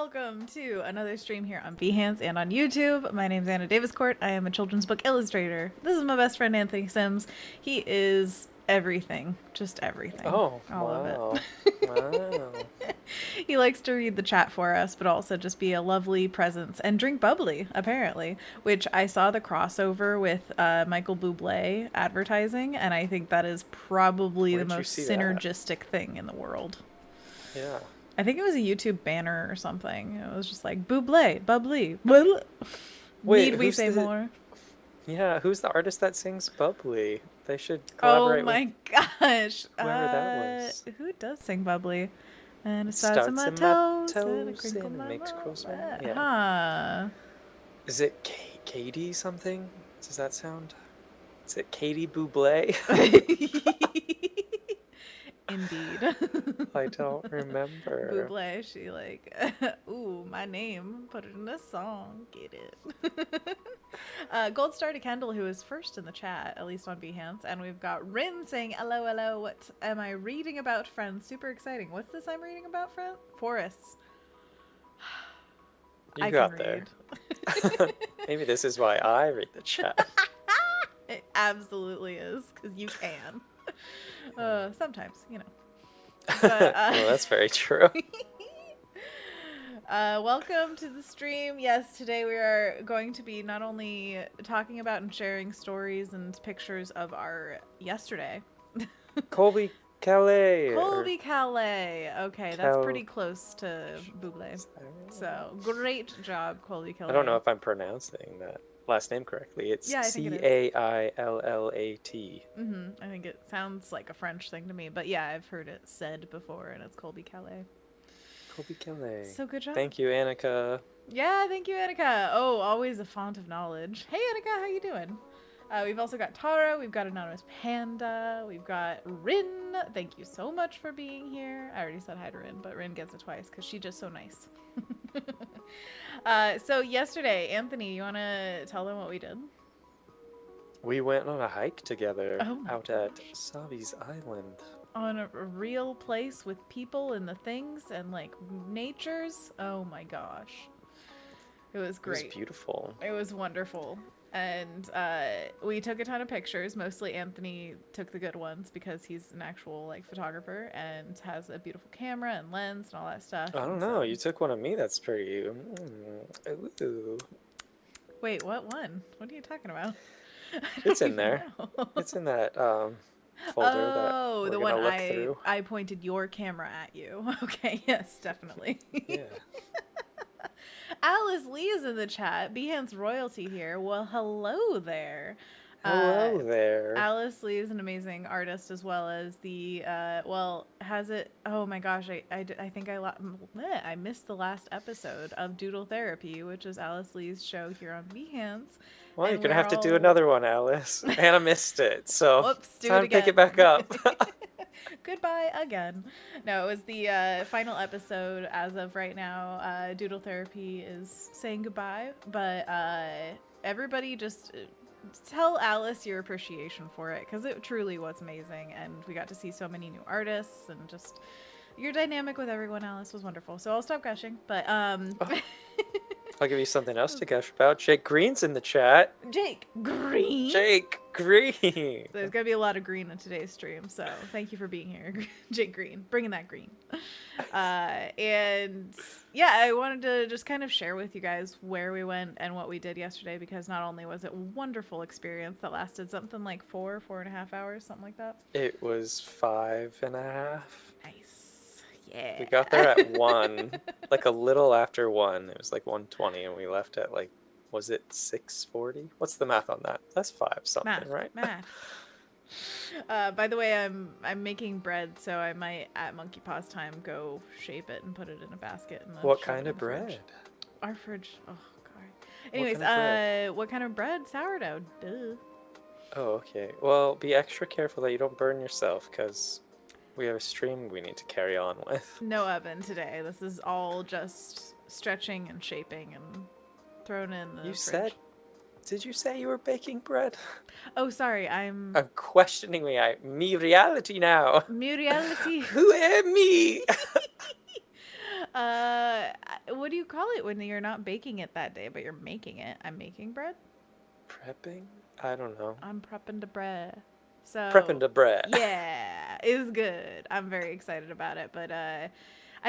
welcome to another stream here on Behance and on YouTube. My name is Anna Daviscourt. I am a children's book illustrator. This is my best friend Anthony Sims. He is everything, just everything. Oh, all wow. of it. Wow. He likes to read the chat for us, but also just be a lovely presence and drink bubbly, apparently, which I saw the crossover with Michael Bublé advertising, and I think that is probably Where'd the you most see that? synergistic thing in the world. Yeah. I think it was a YouTube banner or something. It was just like, Bublé, bubbly, blah. Wait, Need we who's say the- more? Yeah, who's the artist that sings Bubbly? They should Oh collaborate my gosh. whoever that was. Who does sing bubbly? And it with starts in my toes, and it crinkle and my makes mouth. cross my... Yeah. Huh. Is it Katie something? Does that sound? Is it Katie Bublé? Indeed. I don't remember. Bublé, she like, ooh, my name, put it in a song, get it. Gold star to Kendall, who is first in the chat, at least on Behance, and we've got Rin saying, hello, hello, what am I reading about, friend? Super exciting. What's this I'm reading about, friend? Forests. You I got can there. read. Maybe this is why I read the chat. It absolutely is, because you can. Sometimes, you know. But, Well, that's very true. welcome to the stream. Yes, today we are going to be not only talking about and sharing stories and pictures of our yesterday. Colby Calais. Colby Calais. Okay, that's pretty close to Bublé. So, great job, Colby Calais. I don't know if I'm pronouncing that last name correctly. It's Yeah, I think it is. Caillat. I think it sounds like a French thing to me, but yeah, I've heard it said before, and it's Colby Calais. Colby Calais. So good job. Thank you, Annika. Yeah, thank you, Annika. Oh, always a font of knowledge. Hey, Annika, how you doing? We've also got Tara, we've got Anonymous Panda, we've got Rin. Thank you so much for being here. I already said hi to Rin, but Rin gets it twice because she's just so nice. So yesterday, Anthony, you want to tell them what we did? We went on a hike together Oh out at Savi's Island. On a real place with people and the things and like natures. Oh my gosh. It was great. It was beautiful. It was wonderful. And we took a ton of pictures. Mostly Anthony took the good ones because he's an actual like photographer and has a beautiful camera and lens and all that stuff. I don't know. You took one of me. That's pretty. Ooh. Wait, what one? What are you talking about? It's in there. It's in that folder oh, that we're the gonna one look through. I pointed your camera at you. Okay, yes, definitely. Yeah. Alice Lee is in the chat. Behance royalty here. Well, hello there. Hello there. Alice Lee is an amazing artist as well as the, has it, oh my gosh, I think I missed the last episode of Doodle Therapy, which is Alice Lee's show here on Behance. Well, you're going to have to do another one, Alice. Anna missed it, so whoops, do time it to pick again. it back up. Goodbye again. No, it was the final episode as of right now. Doodle Therapy is saying goodbye, but everybody just tell Alice your appreciation for it because it truly was amazing, and we got to see so many new artists and just your dynamic with everyone, Alice, was wonderful. So I'll stop gushing, but I'll give you something else to gush about. Jake Green's in the chat. Jake Green. Jake Green. There's gonna be a lot of green in today's stream, so thank you for being here, Jake Green, bringing that green. And yeah, I wanted to just kind of share with you guys where we went and what we did yesterday, because not only was it a wonderful experience that lasted something like 4.5 hours, something like that. It was 5.5. Nice. Yeah. We got there at 1, like a little after 1. It was like 1:20, and we left at like, was it 6:40? What's the math on that? That's 5 something, right? Math. By the way, I'm making bread, so I might at Monkey Paws time go shape it and put it in a basket. And then What shove kind it of in the fridge. bread? Our fridge. Oh god. Anyways, what kind of bread? Sourdough. Duh. Oh, okay. Well, be extra careful that you don't burn yourself, because we have a stream we need to carry on with. No oven today. This is all just stretching and shaping and thrown in the fridge. Did you say you were baking bread? Oh, sorry. I'm questioning me reality now. Me reality. Who am me? What do you call it when you're not baking it that day, but you're making it? I'm making bread. Prepping? I don't know. I'm prepping the bread. So Prepping the bread. Yeah, it's good. I'm very excited about it, but I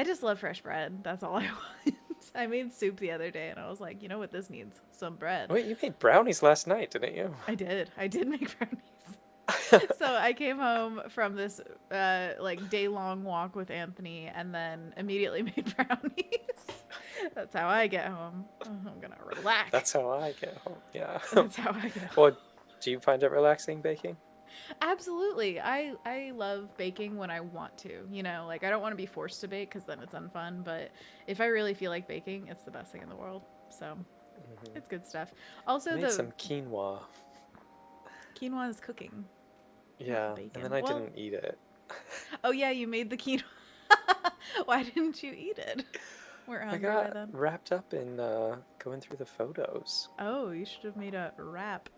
just love fresh bread. That's all I want. I made soup the other day, and I was like, you know what this needs? Some bread. Wait, you made brownies last night, didn't you? I did. I did make brownies. So I came home from this like day-long walk with Anthony, and then immediately made brownies. That's how I get home. I'm gonna relax. That's how I get home. Yeah. That's how I get home. Well, do you find it relaxing baking? Absolutely. I love baking when I want to. You know, like I don't want to be forced to bake because then it's unfun. But if I really feel like baking, it's the best thing in the world. So it's good stuff. Also, I made some quinoa. Quinoa is cooking. Yeah, and then I didn't eat it. Oh yeah, you made the quinoa. Why didn't you eat it? We're hungry by then. Wrapped up in going through the photos. Oh, you should have made a wrap.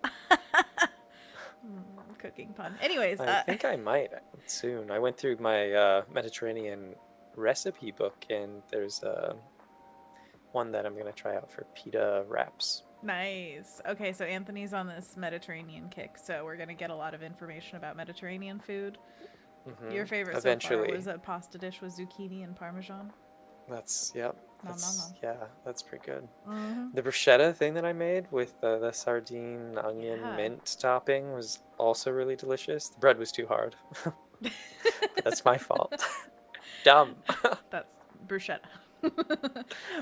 Cooking pun. Anyways, I think I might soon. I went through my Mediterranean recipe book, and there's one that I'm gonna try out for pita wraps. Nice. Okay, so Anthony's on this Mediterranean kick, so we're gonna get a lot of information about Mediterranean food. Mm-hmm. Your favorite so far was a pasta dish with zucchini and parmesan. That's yeah, that's pretty good. Mm-hmm. The bruschetta thing that I made with the sardine, onion, mint topping was also really delicious. The bread was too hard. That's my fault. Dumb. That's bruschetta.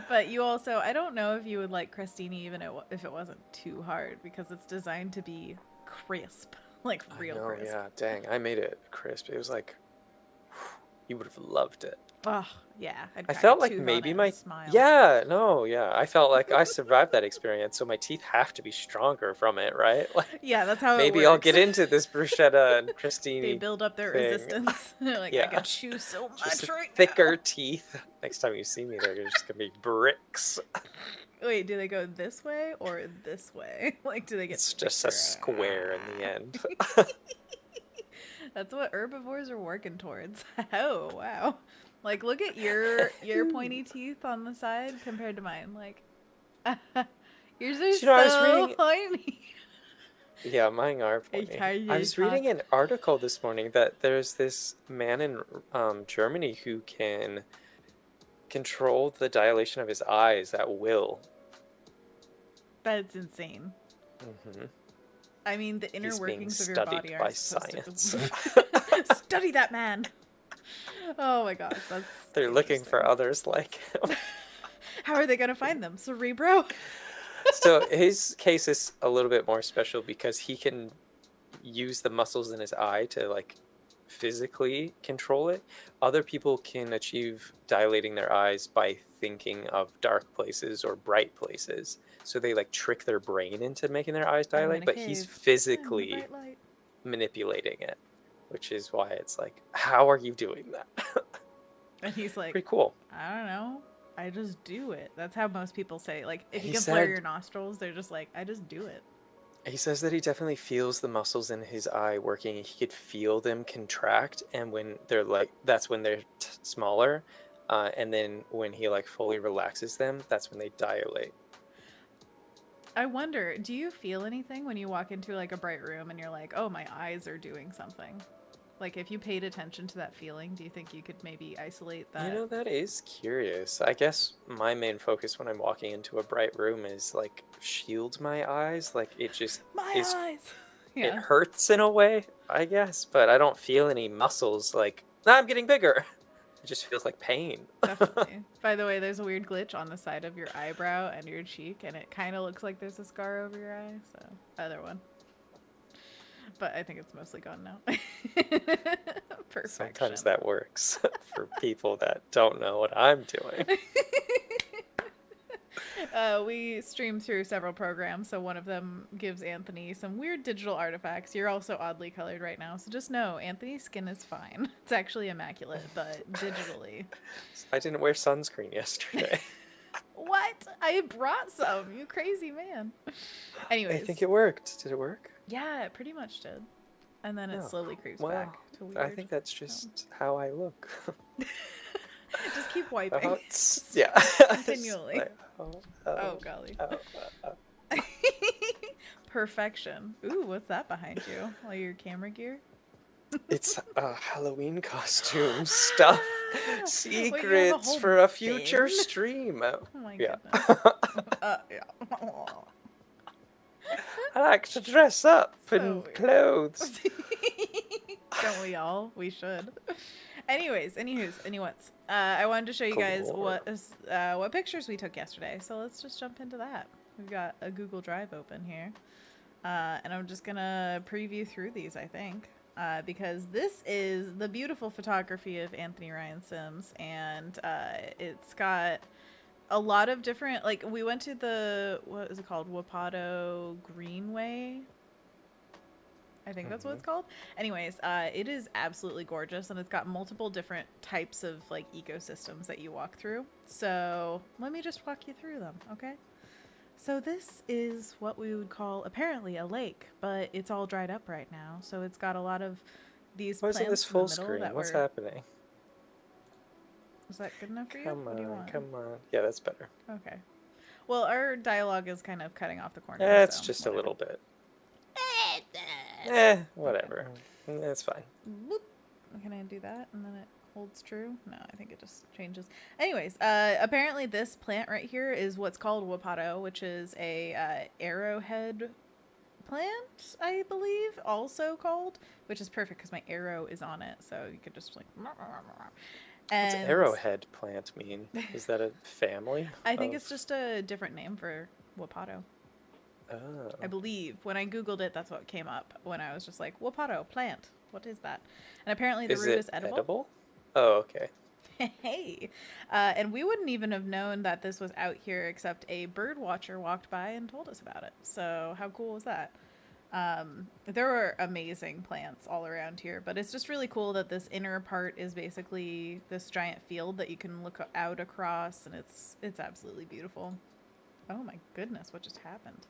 But you also, I don't know if you would like crostini even if it wasn't too hard, because it's designed to be crisp, like real crisp. Yeah, dang, I made it crisp. It was like, you would have loved it. Oh yeah, I felt like maybe I felt like I survived that experience, so my teeth have to be stronger from it, right? Like, yeah, that's how maybe it works. I'll get into this bruschetta and crostini. They build up their resistance. They're like, I can chew so much just right thicker now. Teeth. Next time you see me, they're just gonna be bricks. Wait, do they go this way or this way? Like, do they get? It's just a square in the end. That's what herbivores are working towards. Oh wow. Like, look at your pointy teeth on the side compared to mine. Like, yours are so pointy. Yeah, mine are pointy. I was reading an article this morning that there's this man in Germany who can control the dilation of his eyes at will. That's insane. Mm-hmm. I mean, the inner workings of your body are by science. Study that man. Oh my gosh, they're looking for others like him. How are they gonna find them? Cerebro. So his case is a little bit more special because he can use the muscles in his eye to like physically control it. Other people can achieve dilating their eyes by thinking of dark places or bright places. So they like trick their brain into making their eyes dilate, but he's physically manipulating it. Which is why it's like, how are you doing that? And he's like, pretty cool. I don't know. I just do it. That's how most people say. Like, if you can flare your nostrils, they're just like, I just do it. He says that he definitely feels the muscles in his eye working. He could feel them contract, and when they're like, that's when they're smaller. And then when he like fully relaxes them, that's when they dilate. I wonder, do you feel anything when you walk into like a bright room and you're like, oh, my eyes are doing something? Like, if you paid attention to that feeling, do you think you could maybe isolate that? You know, that is curious. I guess my main focus when I'm walking into a bright room is like shield my eyes. Like, it just eyes. Yeah. It hurts in a way, I guess, but I don't feel any muscles like, I'm getting bigger. It just feels like pain. Definitely. By the way, there's a weird glitch on the side of your eyebrow and your cheek, and it kind of looks like there's a scar over your eye. So, other one. But I think it's mostly gone now. Perfection. Sometimes that works for people that don't know what I'm doing. We stream through several programs, so one of them gives Anthony some weird digital artifacts. You're also oddly colored right now, so just know Anthony's skin is fine. It's actually immaculate, but digitally. I didn't wear sunscreen yesterday. What? I brought some, you crazy man. Anyways. I think it worked. Did it work? Yeah, it pretty much did. And then it slowly creeps back to weird. I think that's just how I look. Just keep wiping. Yeah. Continually. Like, Oh, golly. Perfection. Ooh, what's that behind you? All your camera gear? It's a Halloween costume stuff. Wait, Secrets whole for a future bin? stream. Oh my Yeah. goodness. Yeah. I like to dress up So in weird. clothes. Don't we all? We should. Anyways, anywhat's. I wanted to show you guys what pictures we took yesterday. So let's just jump into that. We've got a Google Drive open here. And I'm just gonna preview through these, I think. Because this is the beautiful photography of Anthony Ryan Sims, and it's got a lot of different, like, we went to the, what is it called, Wapato Greenway, I think that's what it's called. Anyways, it is absolutely gorgeous, and it's got multiple different types of, like, ecosystems that you walk through. So let me just walk you through them, okay? So this is what we would call apparently a lake, but it's all dried up right now. So it's got a lot of these Why plants isn't this in full the middle screen? that What's were... happening? Is that good enough for you? Come What do you on, want? come on. Yeah, that's better. Okay. Well, our dialogue is kind of cutting off the corner. Yeah, it's so just whatever. a little bit. Whatever. It's fine. Whoop. Can I do that? And then it holds true? No, I think it just changes. Anyways, apparently this plant right here is what's called Wapato, which is a arrowhead plant, I believe, also called, which is perfect because my arrow is on it, so you could just like... What's arrowhead plant mean? Is that a family? I think it's just a different name for Wapato. Oh. I believe. When I Googled it, that's what came up when I was just like, Wapato, plant. What is that? And apparently the root is edible. Oh, okay. Hey. And we wouldn't even have known that this was out here except a bird watcher walked by and told us about it. So how cool was that? There were amazing plants all around here, but it's just really cool that this inner part is basically this giant field that you can look out across, and it's absolutely beautiful. Oh my goodness, what just happened?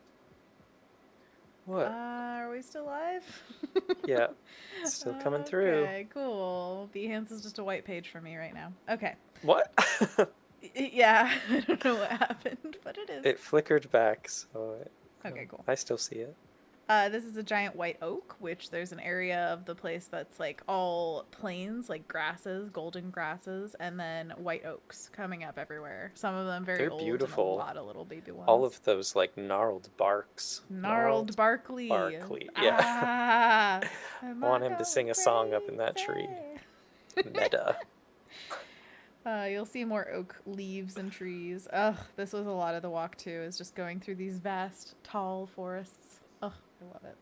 What? Are we still live? Yeah, it's still coming through. Okay, cool. Behance is just a white page for me right now. Okay. What? Yeah, I don't know what happened, but it is. It flickered back, so Okay, cool. I still see it. This is a giant white oak, which there's an area of the place that's like all plains, like grasses, golden grasses, and then white oaks coming up everywhere. Some of them very old, beautiful. And a lot of little baby ones. All of those like gnarled barks. Gnarled Barkley. Barkley, yeah. I want him to sing a song up in that tree. Meta. You'll see more oak leaves and trees. Ugh, this was a lot of the walk too, is just going through these vast, tall forests. Ugh, I love it.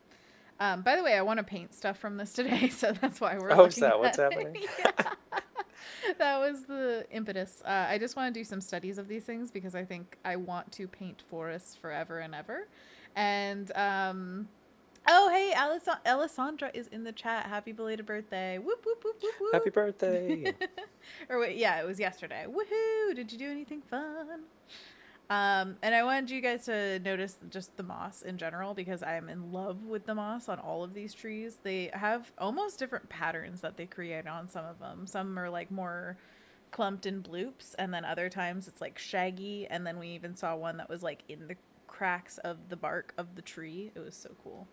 By the way, I want to paint stuff from this today, so that's why we're looking is that at what's it. happening? Yeah. That was the impetus. I just want to do some studies of these things because I think I want to paint forests forever and ever. And, oh, hey, Alessandra is in the chat. Happy belated birthday. Whoop, whoop, whoop, whoop, whoop. Happy birthday. Or wait, yeah, it was yesterday. Woohoo! Did you do anything fun? And I wanted you guys to notice just the moss in general because I am in love with the moss on all of these trees. They have almost different patterns that they create on some of them. Some are like more clumped in bloops, and then other times it's like shaggy, and then we even saw one that was like in the cracks of the bark of the tree. It was so cool.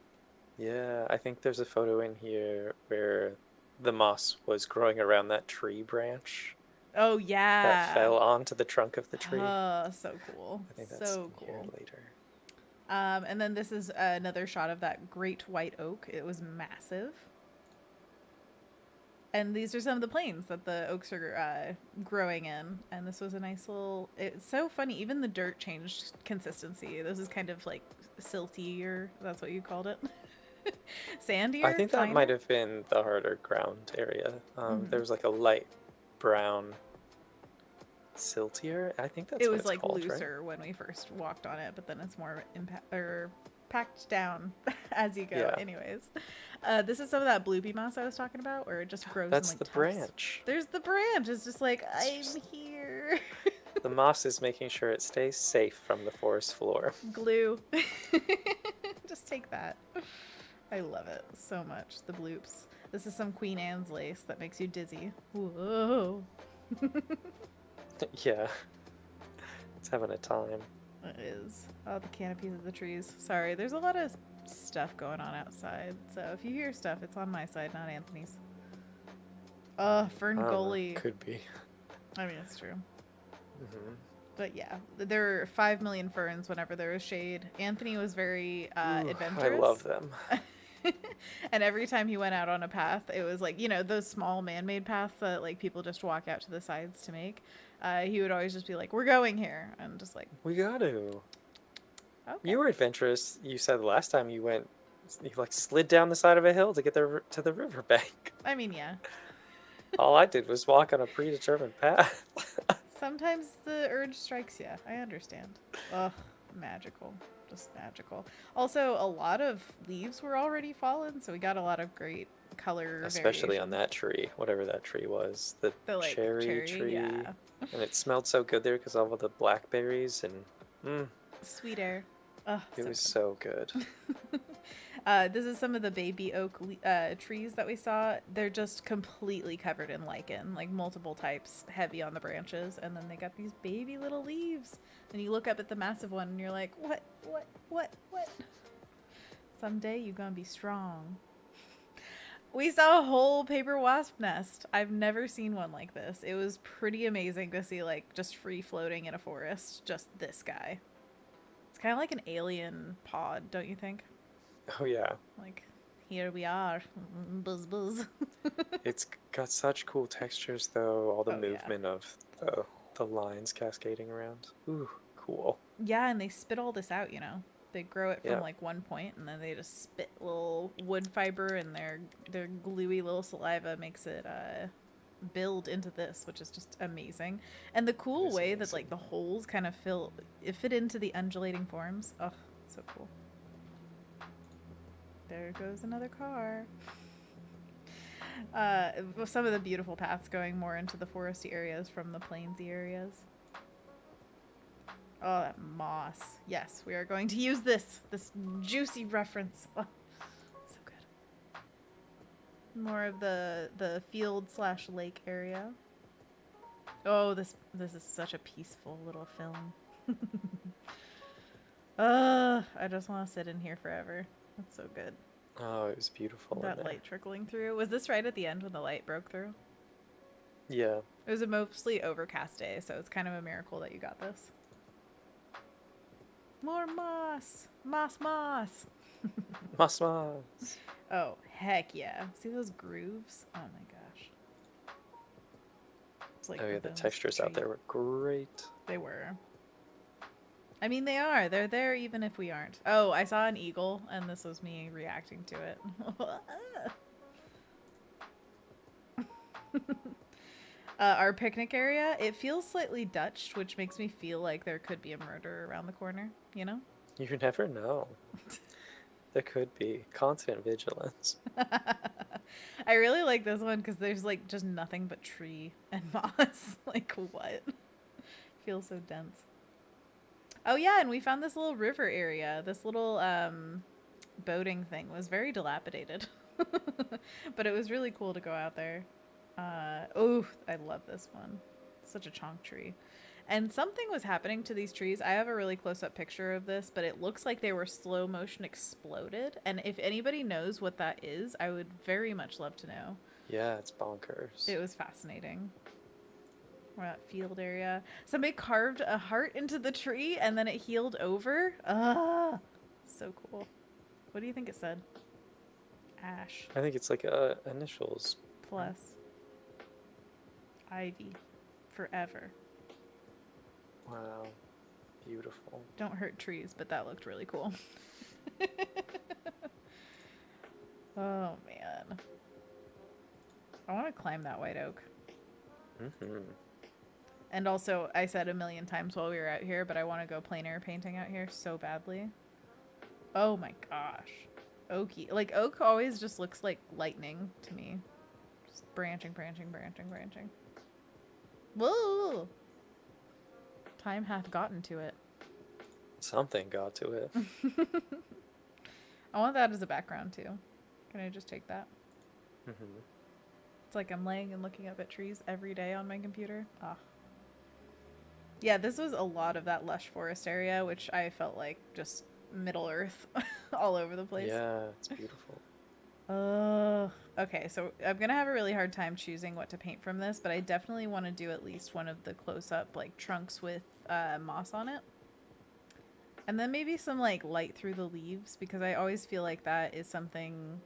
Yeah, I think there's a photo in here where the moss was growing around that tree branch. Oh, yeah. That fell onto the trunk of the tree. Oh, so cool. I think that's so in here cool. later. And then this is another shot of that great white oak. It was massive. And these are some of the plains that the oaks are growing in. And this was a nice little... It's so funny. Even the dirt changed consistency. This is kind of like silty, or that's what you called it. Sandier? I think that finer? might have been the harder ground area. There was like a light brown siltier. I think that's it what was it's like called, looser right? when we first walked on it, but then it's more packed down as you go. Yeah. Anyways, this is some of that bloopy moss I was talking about, where it just grows. That's in, like, the tufts. Branch. There's the branch. It's just like I'm here. The moss is making sure it stays safe from the forest floor. Glue. Just take that. I love it so much. The bloops. This is some Queen Anne's lace that makes you dizzy. Whoa. Yeah. It's having a time. It is. Oh, the canopies of the trees. Sorry, there's a lot of stuff going on outside. So if you hear stuff, it's on my side, not Anthony's. Fern I don't know. Gully. Could be. I mean, it's true. Mm-hmm. But yeah, there were 5 million ferns whenever there was shade. Anthony was very adventurous. I love them. And every time he went out on a path, it was like, those small man-made paths that like people just walk out to the sides to make. He would always just be like, "We're going here," and just like, We got to. okay. You were adventurous. You said the last time you went, you like slid down the side of a hill to get there to the riverbank. I mean, yeah. All I did was walk on a predetermined path. Sometimes the urge strikes you. I understand. Ugh, magical. Just magical. Also, a lot of leaves were already fallen, so we got a lot of great color Especially variation. on that tree, whatever that tree was. The like, cherry tree. Yeah. And it smelled so good there because of all the blackberries and Sweet air. Ugh, it was so good. This is some of the baby oak trees that we saw. They're just completely covered in lichen, like multiple types, heavy on the branches, and then they got these baby little leaves. And you look up at the massive one and you're like, what? Someday you're gonna be strong. We saw a whole paper wasp nest. I've never seen one like this. It was pretty amazing to see, like, just free floating in a forest. Just this guy. It's kind of like an alien pod, don't you think? Oh yeah. Like, here we are. Buzz buzz. It's got such cool textures though, all the Oh, yeah. movement of the lines cascading around. Ooh, cool. Yeah, and they spit all this out, They grow it from Yeah. like one point, and then they just spit little wood fiber, and their gluey little saliva makes it build into this, which is just amazing. And the cool way that like the holes kind of fit into the undulating forms. Oh, so cool. There goes another car. Some of the beautiful paths going more into the foresty areas from the plainsy areas. Oh, that moss. Yes, we are going to use this juicy reference. Oh, so good. More of the field/lake area. Oh, this is such a peaceful little film. I just want to sit in here forever. That's so good. Oh, it was beautiful. That light trickling through. Was this right at the end when the light broke through? Yeah. It was a mostly overcast day, so it's kind of a miracle that you got this. More moss! Moss! Moss. Oh, heck yeah. See those grooves? Oh my gosh. It's like Oh yeah, the textures out there were great. They were. I mean, they are. They're there even if we aren't. Oh, I saw an eagle, and this was me reacting to it. Our picnic area, it feels slightly Dutch, which makes me feel like there could be a murder around the corner, You never know. There could be constant vigilance. I really like this one because there's like just nothing but tree and moss. Like, what? Feels so dense. Oh yeah, and we found this little river area. This little boating thing was very dilapidated. But it was really cool to go out there. Oh, I love this one. Such a chonk tree. And something was happening to these trees. I have a really close-up picture of this, but it looks like they were slow motion exploded. And if anybody knows what that is, I would very much love to know. Yeah, it's bonkers. It was fascinating. We're at field area. Somebody carved a heart into the tree and then it healed over. Ah, so cool. What do you think it said? Ash. I think it's like initials. Plus. Ivy. Forever. Wow. Beautiful. Don't hurt trees, but that looked really cool. Oh, man. I want to climb that white oak. Mm-hmm. And also, I said a million times while we were out here, but I want to go plein air painting out here so badly. Oh my gosh. Oaky. Like, oak always just looks like lightning to me. Just branching. Whoa! Time hath gotten to it. Something got to it. I want that as a background, too. Can I just take that? Mm-hmm. It's like I'm laying and looking up at trees every day on my computer. Ah. Yeah, this was a lot of that lush forest area, which I felt like just Middle Earth all over the place. Yeah, it's beautiful. Okay, so I'm gonna have a really hard time choosing what to paint from this, but I definitely want to do at least one of the close-up like trunks with moss on it. And then maybe some like light through the leaves, because I always feel like that is something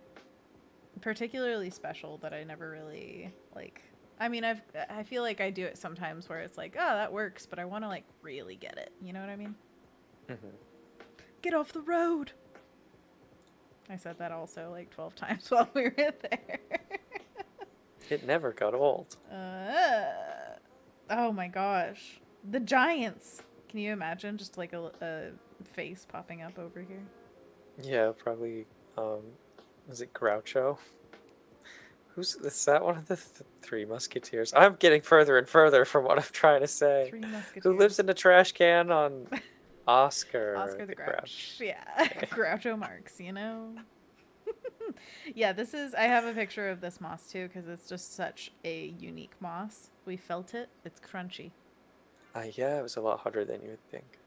particularly special that I never really like. I mean, I feel like I do it sometimes where it's like, oh, that works, but I want to like really get it. You know what I mean? Mm-hmm. Get off the road. I said that also like 12 times while we were there. It never got old. Oh my gosh. The giants. Can you imagine just like a face popping up over here? Yeah, probably. Was it Groucho? Is that one of the Three Musketeers? I'm getting further and further from what I'm trying to say. Three Musketeers. Who lives in a trash can on Oscar the Grouch. Yeah. Okay. Groucho Marx, you know? Yeah, I have a picture of this moss too, because it's just such a unique moss. We felt it. It's crunchy. Yeah, it was a lot harder than you would think.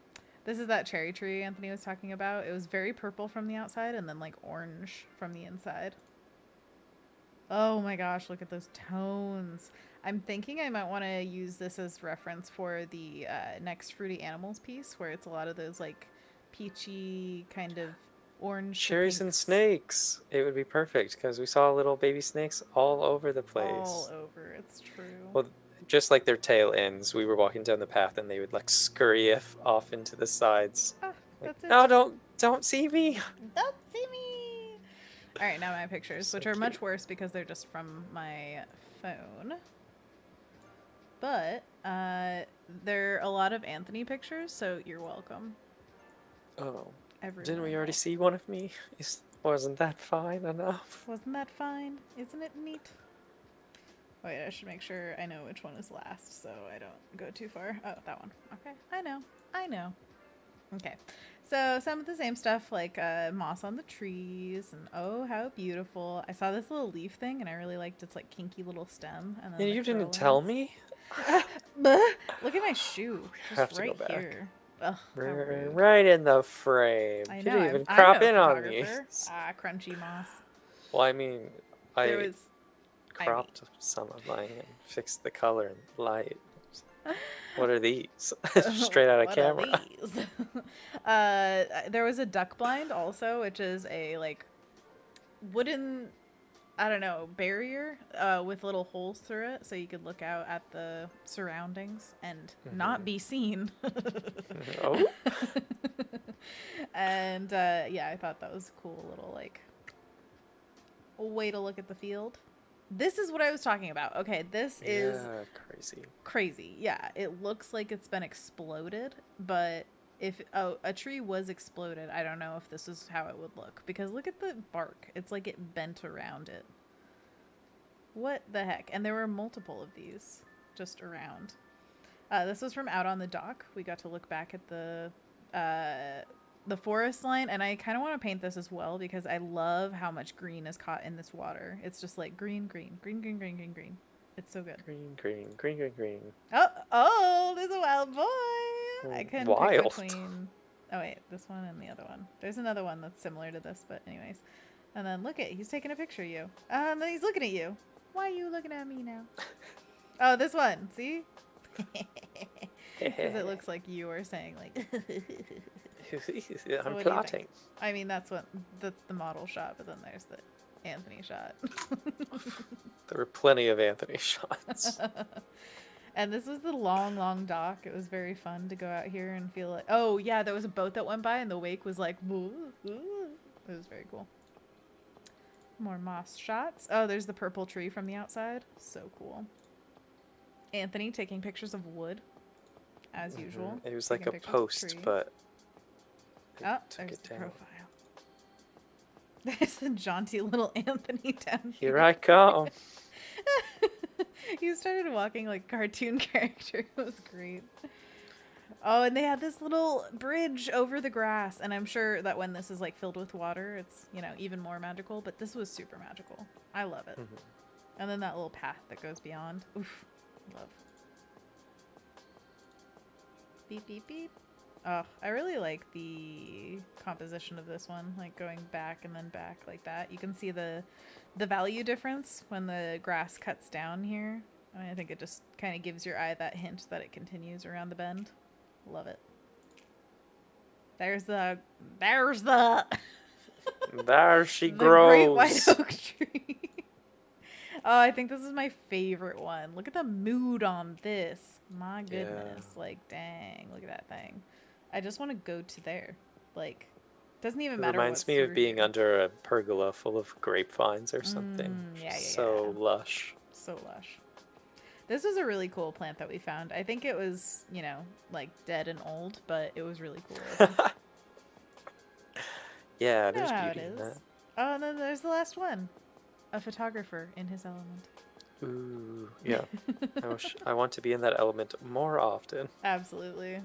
This is that cherry tree Anthony was talking about. It was very purple from the outside and then like orange from the inside. Oh my gosh, look at those tones. I'm thinking I might want to use this as reference for the next Fruity Animals piece, where it's a lot of those like peachy kind of orange Cherries and snakes. It would be perfect because we saw little baby snakes all over the place. All over, it's true. Well, just like their tail ends, we were walking down the path and they would like scurry off into the sides. Ah, like, that's it. No, don't see me. Don't see me. All right, now my pictures, which are much worse because they're just from my phone. But there are a lot of Anthony pictures, so you're welcome. Oh. Everyone. Didn't we already see one of me? Wasn't that fine enough? Wasn't that fine? Isn't it neat? Wait, I should make sure I know which one is last so I don't go too far. Oh, that one. Okay, I know. Okay, so some of the same stuff like moss on the trees and oh, how beautiful. I saw this little leaf thing and I really liked its like kinky little stem. And then you didn't tell me? Look at my shoe. Just right here. Ugh, right in the frame. I know. You didn't even crop in on me. Crunchy moss. Well, I mean, I cropped some of mine and fixed the color and light. What are these? Straight out of camera. There was a duck blind also, which is a like wooden, I don't know, barrier with little holes through it so you could look out at the surroundings and not be seen. Oh. And yeah, I thought that was a cool little like way to look at the field. This is what I was talking about. Okay, this is crazy. Yeah, it looks like it's been exploded, but if a tree was exploded, I don't know if this is how it would look, because look at the bark. It's like it bent around it. What the heck? And there were multiple of these just around. This was from out on the dock. We got to look back at the forest line, and I kind of want to paint this as well because I love how much green is caught in this water. It's just like green. It's so good. Green. Oh, there's a wild boy. I couldn't pick between. Oh wait, this one and the other one. There's another one that's similar to this, but anyways. And then look he's taking a picture of you. And then he's looking at you. Why are you looking at me now? Oh, this one. See? Because it looks like you are saying like. I'm plotting. I mean, that's the model shot, but then there's the Anthony shot. There were plenty of Anthony shots. And this was the long dock. It was very fun to go out here and feel like, oh yeah, there was a boat that went by and the wake was like, woo. It was very cool. More moss shots. Oh, there's the purple tree from the outside. So cool. Anthony taking pictures of wood, as usual. It was like a post, but oh, there's the profile. There's a jaunty little Anthony down here. Here I come. He started walking like a cartoon character. It was great. Oh, and they had this little bridge over the grass, and I'm sure that when this is like filled with water, it's, you know, even more magical, but this was super magical. I love it. And then that little path that goes beyond. Oof. Love. Beep, beep, beep. Oh, I really like the composition of this one, like going back and then back like that. You can see the value difference when the grass cuts down here. I mean, I think it just kind of gives your eye that hint that it continues around the bend. Love it. There's the There she the grows. great white oak tree. Oh, I think this is my favorite one. Look at the mood on this. My goodness. Yeah. Like, dang, look at that thing. I just want to go to there. Like, doesn't even It matter. reminds me of being under a pergola full of grapevines or something. Yeah. So lush. So lush. This is a really cool plant that we found. I think it was, you know, like dead and old, but it was really cool. Yeah, You know there's how beauty it in is. that. Oh, and then there's the last one. A photographer in his element. Ooh, yeah. I want to be in that element more often. Absolutely.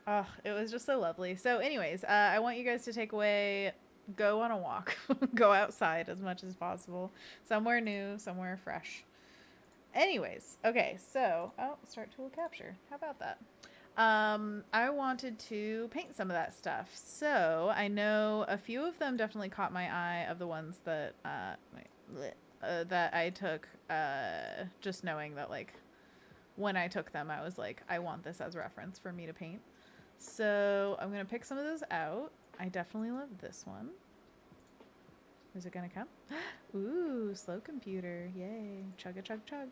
Oh, it was just so lovely. So anyways, I want you guys to take away, go on a walk, go outside as much as possible. Somewhere new, somewhere fresh. Anyways, okay, so, start tool capture. How about that? I wanted to paint some of that stuff. So I know a few of them definitely caught my eye of the ones that, that I took, just knowing that, like, when I took them, I was like, I want this as reference for me to paint. So I'm going to pick some of those out. I definitely love this one. Is it going to come? Ooh, slow computer. Yay. Chugga chug chug.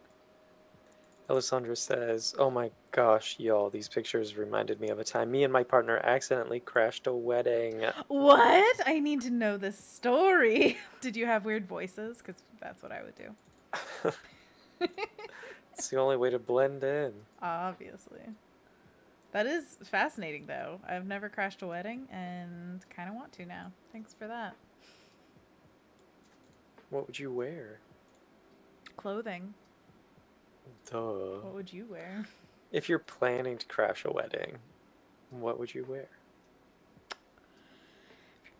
Alessandra says, "Oh my gosh, y'all, these pictures reminded me of a time me and my partner accidentally crashed a wedding." What? I need to know this story. Did you have weird voices? Because that's what I would do. It's the only way to blend in. Obviously. That is fascinating, though. I've never crashed a wedding and kind of want to now. Thanks for that. What would you wear? Clothing. Duh. What would you wear? If you're planning to crash a wedding, what would you wear?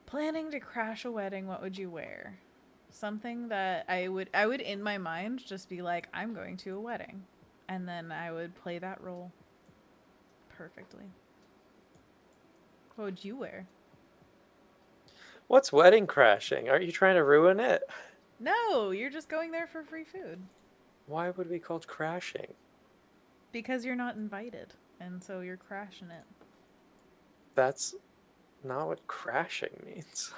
Planning to crash a wedding, what would you wear? Something that I would in my mind just be like, I'm going to a wedding. And then I would play that role perfectly. What would you wear? What's wedding crashing? Are you trying to ruin it? No, you're just going there for free food. Why would it be called crashing? Because you're not invited, and so you're crashing it. That's not what crashing means.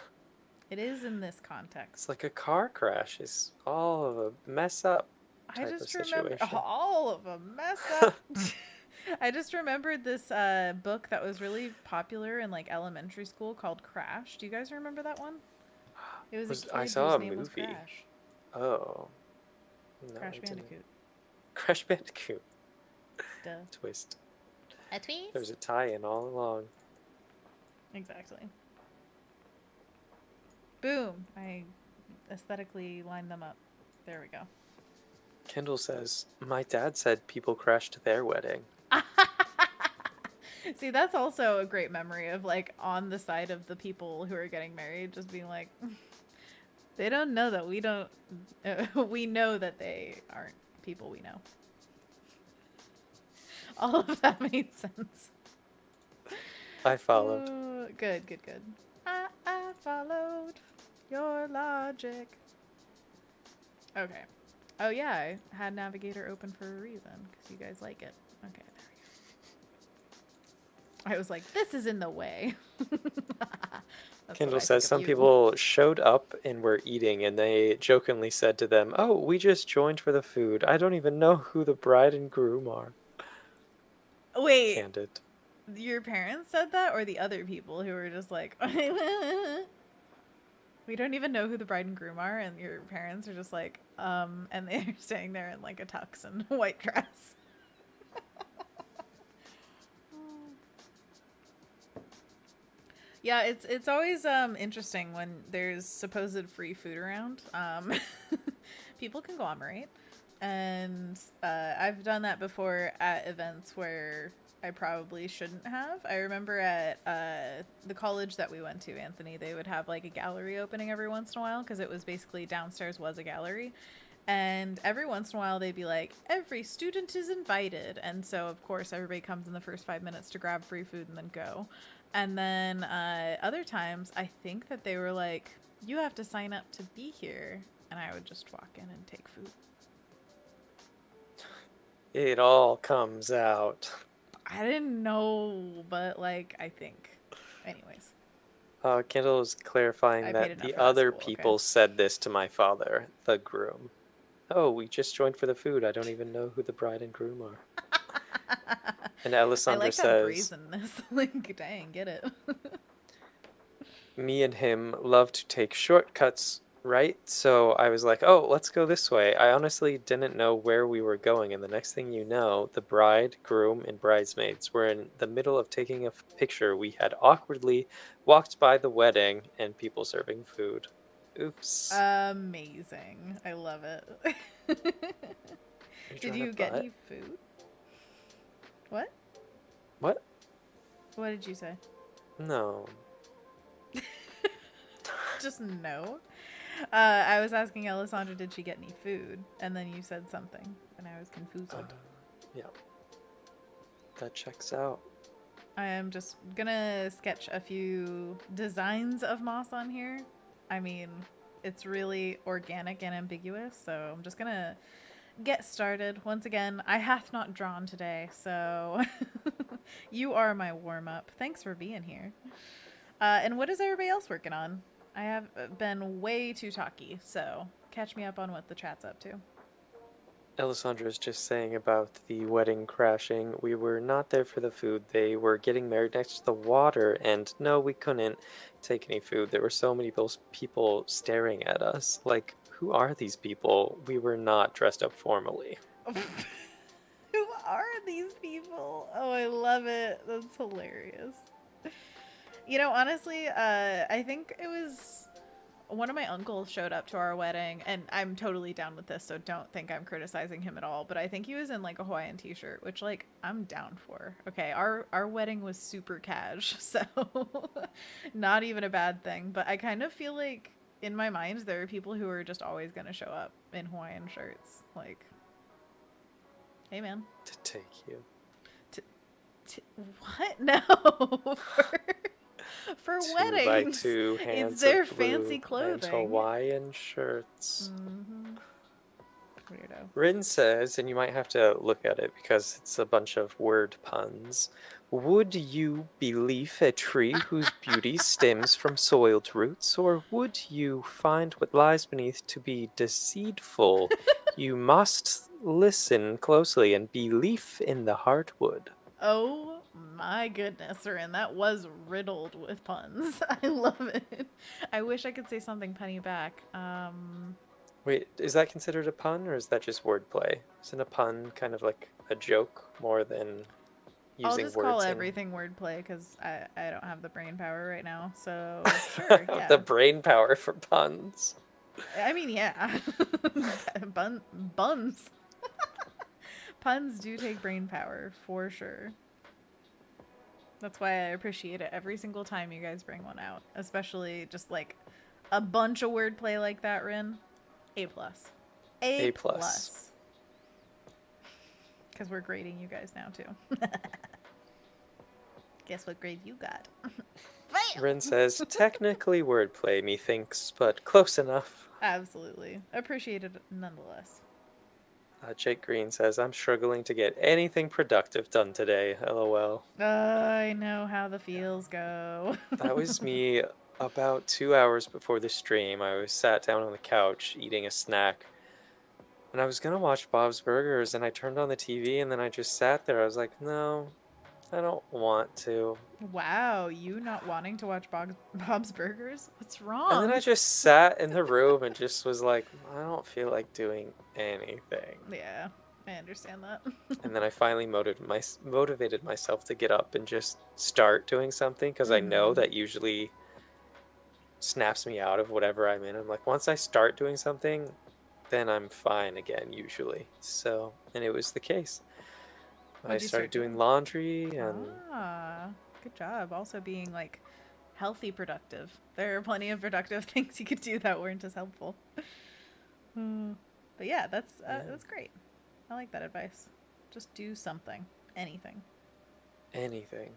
It is in this context. It's like a car crash. It's all of a mess up type I of just remember situation. all of a mess up. I just remembered this book that was really popular in like elementary school called Crash. Do you guys remember that one? It was a kid I saw whose a name was movie. Crash. Oh. No, Crash I didn't. Bandicoot. Crash Bandicoot. Duh. Twist. A twist? There's a tie-in all along. Exactly. Boom. I aesthetically lined them up. There we go. Kendall says, "My dad said people crashed their wedding." See, that's also a great memory of like on the side of the people who are getting married, just being like, they don't know that we don't, we know that they aren't people we know. All of that made sense. I followed. Good. I followed your logic. Okay. Oh yeah, I had Navigator open for a reason, because you guys like it. Okay, there we go. I was like, this is in the way. Kendall says some people showed up and were eating, and they jokingly said to them, "Oh, we just joined for the food. I don't even know who the bride and groom are." Wait, Candid. Your parents said that, or the other people who were just like, we don't even know who the bride and groom are, and your parents are just like, and they're staying there in like a tux and a white dress. Yeah, it's always interesting when there's supposed free food around. People conglomerate, and I've done that before at events where I probably shouldn't have. I remember at the college that we went to, Anthony, they would have like a gallery opening every once in a while because it was basically downstairs was a gallery. And every once in a while they'd be like, every student is invited. And so, of course, everybody comes in the first 5 minutes to grab free food and then go. And then other times, I think that they were like, you have to sign up to be here. And I would just walk in and take food. It all comes out. I didn't know, but like, I think. Anyways. Kendall is clarifying I paid that enough the for that other school, people okay. said this to my father, the groom. Oh, we just joined for the food. I don't even know who the bride and groom are. And I Alessandra like that says, brazenness. Like, dang, get it. me and him love to take shortcuts, right? So I was like, oh, let's go this way. I honestly didn't know where we were going. And the next thing you know, the bride, groom, and bridesmaids were in the middle of taking a picture. We had awkwardly walked by the wedding and people serving food. Oops. Amazing. I love it. Are you Did trying to you get butt? any food? What? What? What did you say? No. Just no. I was asking Alessandra, did she get any food? And then you said something, and I was confused. Yeah. That checks out. I am just gonna sketch a few designs of moss on here. I mean, it's really organic and ambiguous, so I'm just gonna get started. Once again, I hath not drawn today, so you are my warm-up. Thanks for being here. And what is everybody else working on? I have been way too talky, so catch me up on what the chat's up to. Alessandra is just saying about the wedding crashing. We were not there for the food. They were getting married next to the water, and no, we couldn't take any food. There were so many people staring at us. Like, who are these people? We were not dressed up formally. Who are these people? Oh, I love it. That's hilarious. You know, honestly, I think it was one of my uncles showed up to our wedding, and I'm totally down with this, so don't think I'm criticizing him at all, but I think he was in like a Hawaiian t-shirt, which like I'm down for. Okay, our wedding was super cash, so not even a bad thing, but I kind of feel like in my mind there are people who are just always going to show up in Hawaiian shirts. Like, hey man. To take you. What? No. For weddings. 2x2 hands It's their of blue fancy clothing. and Hawaiian shirts. Mm-hmm. Weirdo. Rin says, and you might have to look at it because it's a bunch of word puns. Would you believe a tree whose beauty stems from soiled roots, or would you find what lies beneath to be deceitful? You must listen closely and believe in the hardwood. Oh my goodness, Rin, that was riddled with puns. I love it. I wish I could say something punny back. Wait, is that considered a pun, or is that just wordplay? Isn't a pun kind of like a joke more than using I'll words? just call everything wordplay because I don't have the brain power right now. So sure, yeah. The brain power for puns. I mean, yeah. Buns. Puns do take brain power, for sure. That's why I appreciate it every single time you guys bring one out. Especially just like a bunch of wordplay like that, Rin. A+. A+. Because we're grading you guys now, too. Guess what grade you got? Rin says, technically wordplay, methinks, but close enough. Absolutely. Appreciated nonetheless. Jake Green says, I'm struggling to get anything productive done today, lol. I know how the feels go. That was me about 2 hours before the stream. I was sat down on the couch eating a snack. And I was going to watch Bob's Burgers, and I turned on the TV, and then I just sat there. I was like, no, I don't want to. Wow, you not wanting to watch Bob's Burgers? What's wrong? And then I just sat in the room and just was like, I don't feel like doing anything. Yeah, I understand that. And then I finally motivated myself to get up and just start doing something, because I know that usually snaps me out of whatever I'm in. I'm like, once I start doing something, then I'm fine again, usually. So, and it was the case. I started doing laundry and... Good job. Also being, like, healthy productive. There are plenty of productive things you could do that weren't as helpful. But yeah, that's great. I like that advice. Just do something, anything. Anything.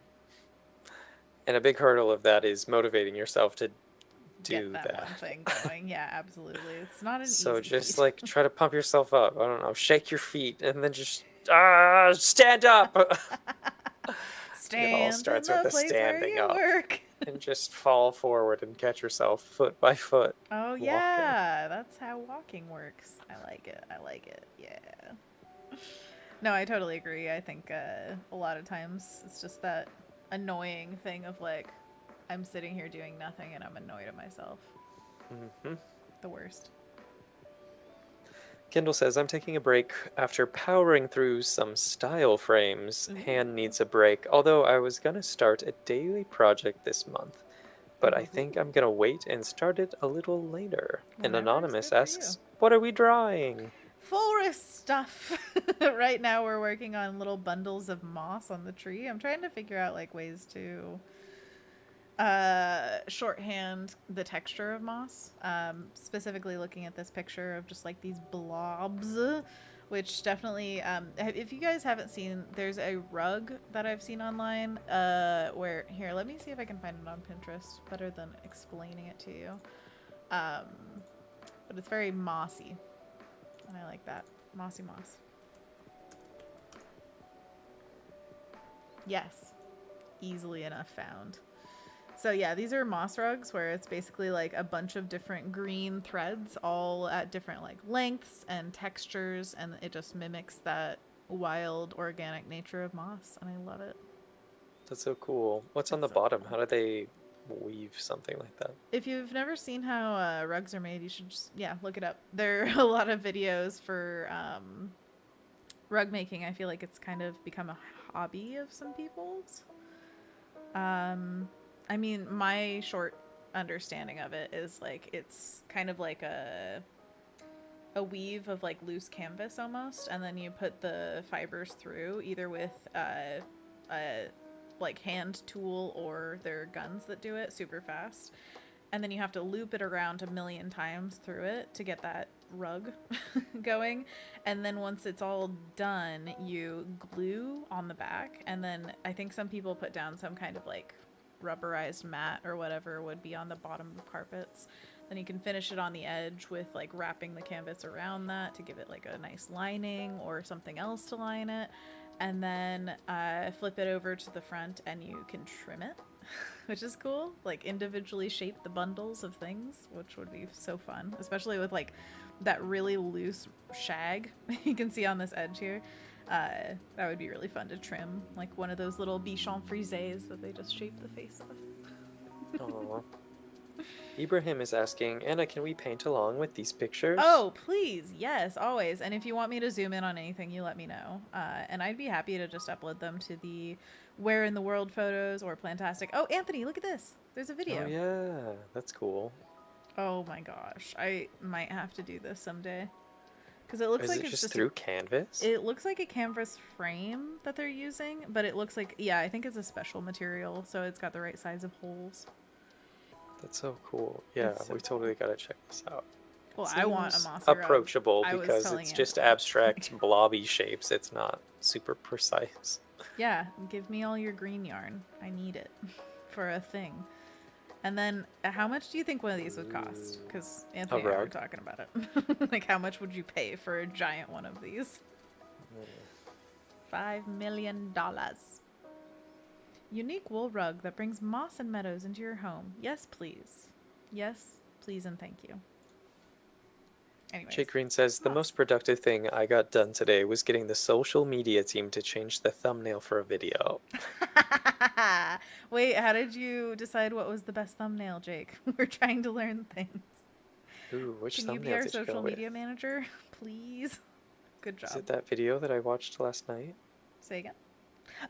And a big hurdle of that is motivating yourself to do Get that one thing going. Yeah, absolutely. It's not an So easy just feat. like try to pump yourself up. I don't know, shake your feet and then just stand up. It all Stand in starts with the the place where standing you up work. and just fall forward and catch yourself foot by foot. Oh walking. yeah, that's how walking works. I like it. I like it. Yeah. No, I totally agree. I think a lot of times it's just that annoying thing of like, I'm sitting here doing nothing and I'm annoyed at myself. Mm-hmm. The worst. Kendall says, I'm taking a break after powering through some style frames. Ooh. Hand needs a break, although I was going to start a daily project this month. But I think I'm going to wait and start it a little later. And Anonymous asks, what are we drawing? Forest stuff. Right now we're working on little bundles of moss on the tree. I'm trying to figure out like ways to shorthand the texture of moss, specifically looking at this picture of just like these blobs, which definitely if you guys haven't seen, there's a rug that I've seen online where, here, let me see if I can find it on Pinterest better than explaining it to you, but it's very mossy and I like that. Mossy moss. Yes, easily enough found. So yeah, these are moss rugs where it's basically like a bunch of different green threads all at different like lengths and textures, and it just mimics that wild organic nature of moss, and I love it. That's so cool. What's on the bottom? How do they weave something like that? If you've never seen how rugs are made, you should just, yeah, look it up. There are a lot of videos for rug making. I feel like it's kind of become a hobby of some people's. I mean, my short understanding of it is like it's kind of like a weave of like loose canvas almost, and then you put the fibers through either with a like hand tool, or there are guns that do it super fast, and then you have to loop it around 1,000,000 times through it to get that rug going. And then once it's all done, you glue on the back, and then I think some people put down some kind of like rubberized mat or whatever would be on the bottom of carpets. Then you can finish it on the edge with like wrapping the canvas around that to give it like a nice lining or something else to line it, and then flip it over to the front and you can trim it, which is cool. Like individually shape the bundles of things, which would be so fun, especially with like that really loose shag you can see on this edge here. That would be really fun to trim, like one of those little bichon frisés that they just shape the face of. Aww. Ibrahim is asking, Anna, can we paint along with these pictures? Oh, please. Yes, always. And if you want me to zoom in on anything, you let me know. And I'd be happy to just upload them to the Where in the World photos or Plantastic. Oh, Anthony, look at this. There's a video. Oh, yeah. That's cool. Oh, my gosh. I might have to do this someday. Because it looks like it's just through canvas? It looks like a canvas frame that they're using, but it looks like, yeah, I think it's a special material, so it's got the right size of holes. That's so cool. Yeah, we totally gotta check this out. Well, I want a mossy approachable because it's just abstract blobby shapes. It's not super precise. Yeah, give me all your green yarn. I need it for a thing. And then, how much do you think one of these would cost? Because Anthony and I were talking about it. Like, how much would you pay for a giant one of these? $5 million. Unique wool rug that brings moss and meadows into your home. Yes, please. Yes, please, and thank you. Anyways. Jake Green says, the most productive thing I got done today was getting the social media team to change the thumbnail for a video. Wait, how did you decide what was the best thumbnail, Jake? We're trying to learn things. Ooh, which Can thumbnail you be our did you go social with? media manager, please? Good job. Is it that video that I watched last night? Say again?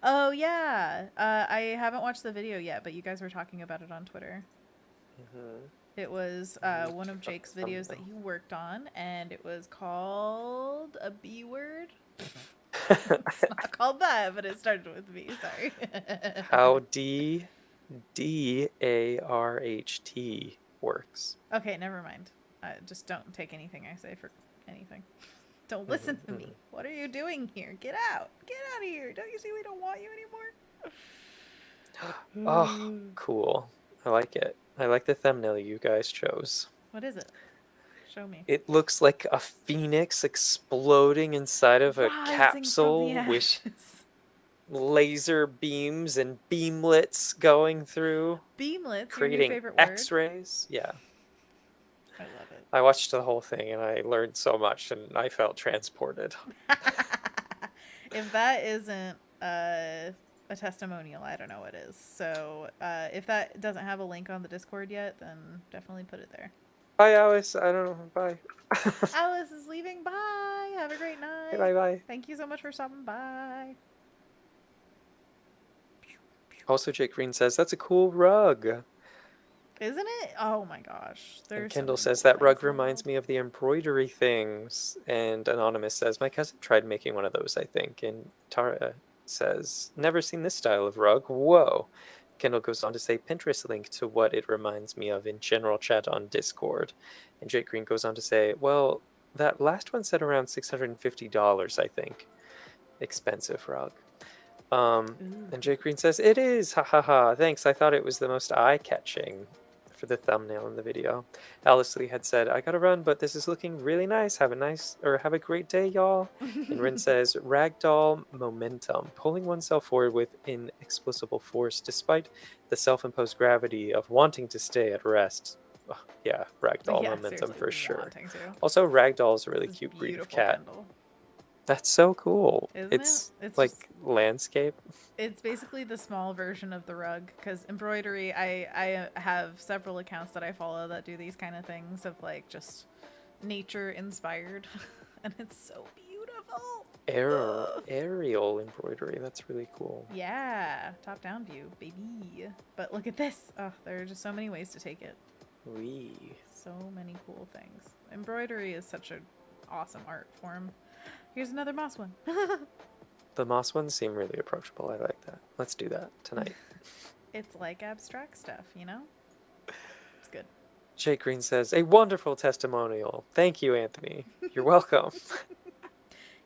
Oh, yeah. I haven't watched the video yet, but you guys were talking about it on Twitter. Mm-hmm. It was one of Jake's videos that he worked on, and it was called a B word. It's not called that, but it started with B. Sorry. How DARHT works. Okay, never mind. Just don't take anything I say for anything. Don't listen to me. What are you doing here? Get out. Get out of here. Don't you see we don't want you anymore? Oh, cool. I like it. I like the thumbnail you guys chose. What is it? Show me. It looks like a phoenix exploding inside of a Rising capsule from the with ashes. laser beams and beamlets going through, Beamlets, creating your new favorite word. X-rays. Yeah. I love it. I watched the whole thing and I learned so much and I felt transported. If that isn't a testimonial, I don't know what is. So if that doesn't have a link on the Discord yet, then definitely put it there. Bye, Alice. I don't know. Bye. Alice is leaving. Bye. Have a great night. Bye. Thank you so much for stopping by. Also, Jake Green says, that's a cool rug. Isn't it? Oh my gosh. And Kendall says, that rug reminds me of the embroidery things. And Anonymous says, my cousin tried making one of those, I think. And Tara says, never seen this style of rug. Whoa. Kendall goes on to say, Pinterest link to what it reminds me of in general chat on Discord. And Jake Green goes on to say, well, that last one said around $650, I think. Expensive rug. And Jake Green says, it is, ha ha ha. Thanks, I thought it was the most eye-catching for the thumbnail in the video. Alice Lee had said, I gotta run, but this is looking really nice. Have a great day, y'all. And Rin says, ragdoll momentum, pulling oneself forward with inexplicable force despite the self-imposed gravity of wanting to stay at rest. Oh, yeah, ragdoll momentum for sure. Also, ragdoll is a really cute breed of cat. Kendall. That's so cool. Isn't it's it? like just, landscape. It's basically the small version of the rug, because embroidery, I have several accounts that I follow that do these kind of things of like just nature inspired. And it's so beautiful. Aerial embroidery. That's really cool. Yeah, top down view, baby. But look at this. Oh, there are just so many ways to take it. So many cool things. Embroidery is such an awesome art form. Here's another moss one. The moss ones seem really approachable. I like that. Let's do that tonight. It's like abstract stuff, you know? It's good. Jake Green says, a wonderful testimonial. Thank you, Anthony. You're welcome.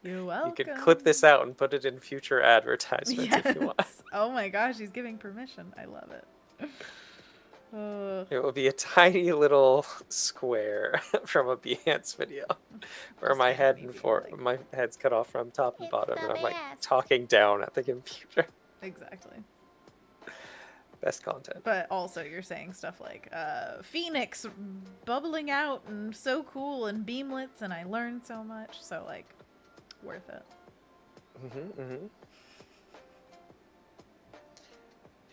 You're welcome. You could clip this out and put it in future advertisements if you want. Oh my gosh, he's giving permission. I love it. It will be a tiny little square from a Behance video where my head's cut off from top and bottom and I'm like talking down at the computer. Exactly. Best content. But also you're saying stuff like Phoenix bubbling out and so cool and beamlets and I learned so much, so like worth it.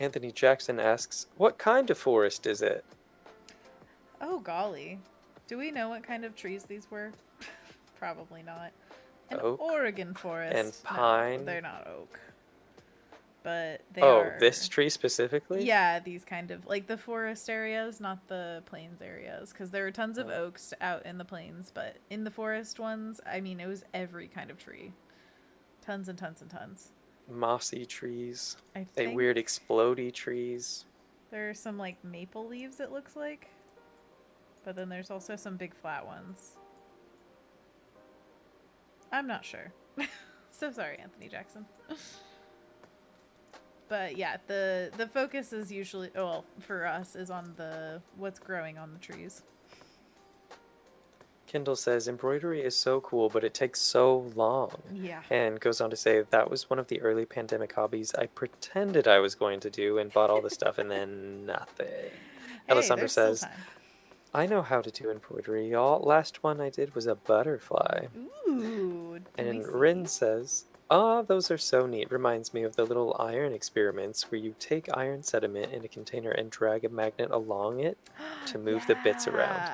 Anthony Jackson asks, what kind of forest is it? Oh, golly. Do we know what kind of trees these were? Probably not. An oak Oregon forest. And pine. No, they're not oak. But they are... Oh, this tree specifically? Yeah, these kind of... Like the forest areas, not the plains areas. Because there are tons of oaks out in the plains. But in the forest ones, I mean, it was every kind of tree. Tons and tons and tons. Mossy trees. I think weird explodey trees. there are some like maple leaves, it looks like. But then there's also some big flat ones. I'm not sure. So sorry, Anthony Jackson. But yeah, the focus is usually, well, for us, is on what's growing on the trees. Kendall says, embroidery is so cool, but it takes so long. Yeah. And goes on to say, that was one of the early pandemic hobbies I pretended I was going to do and bought all the stuff and then nothing. Alessandra says, I know how to do embroidery, y'all. Last one I did was a butterfly. Ooh. And Rin says, those are so neat. Reminds me of the little iron experiments where you take iron sediment in a container and drag a magnet along it to move the bits around.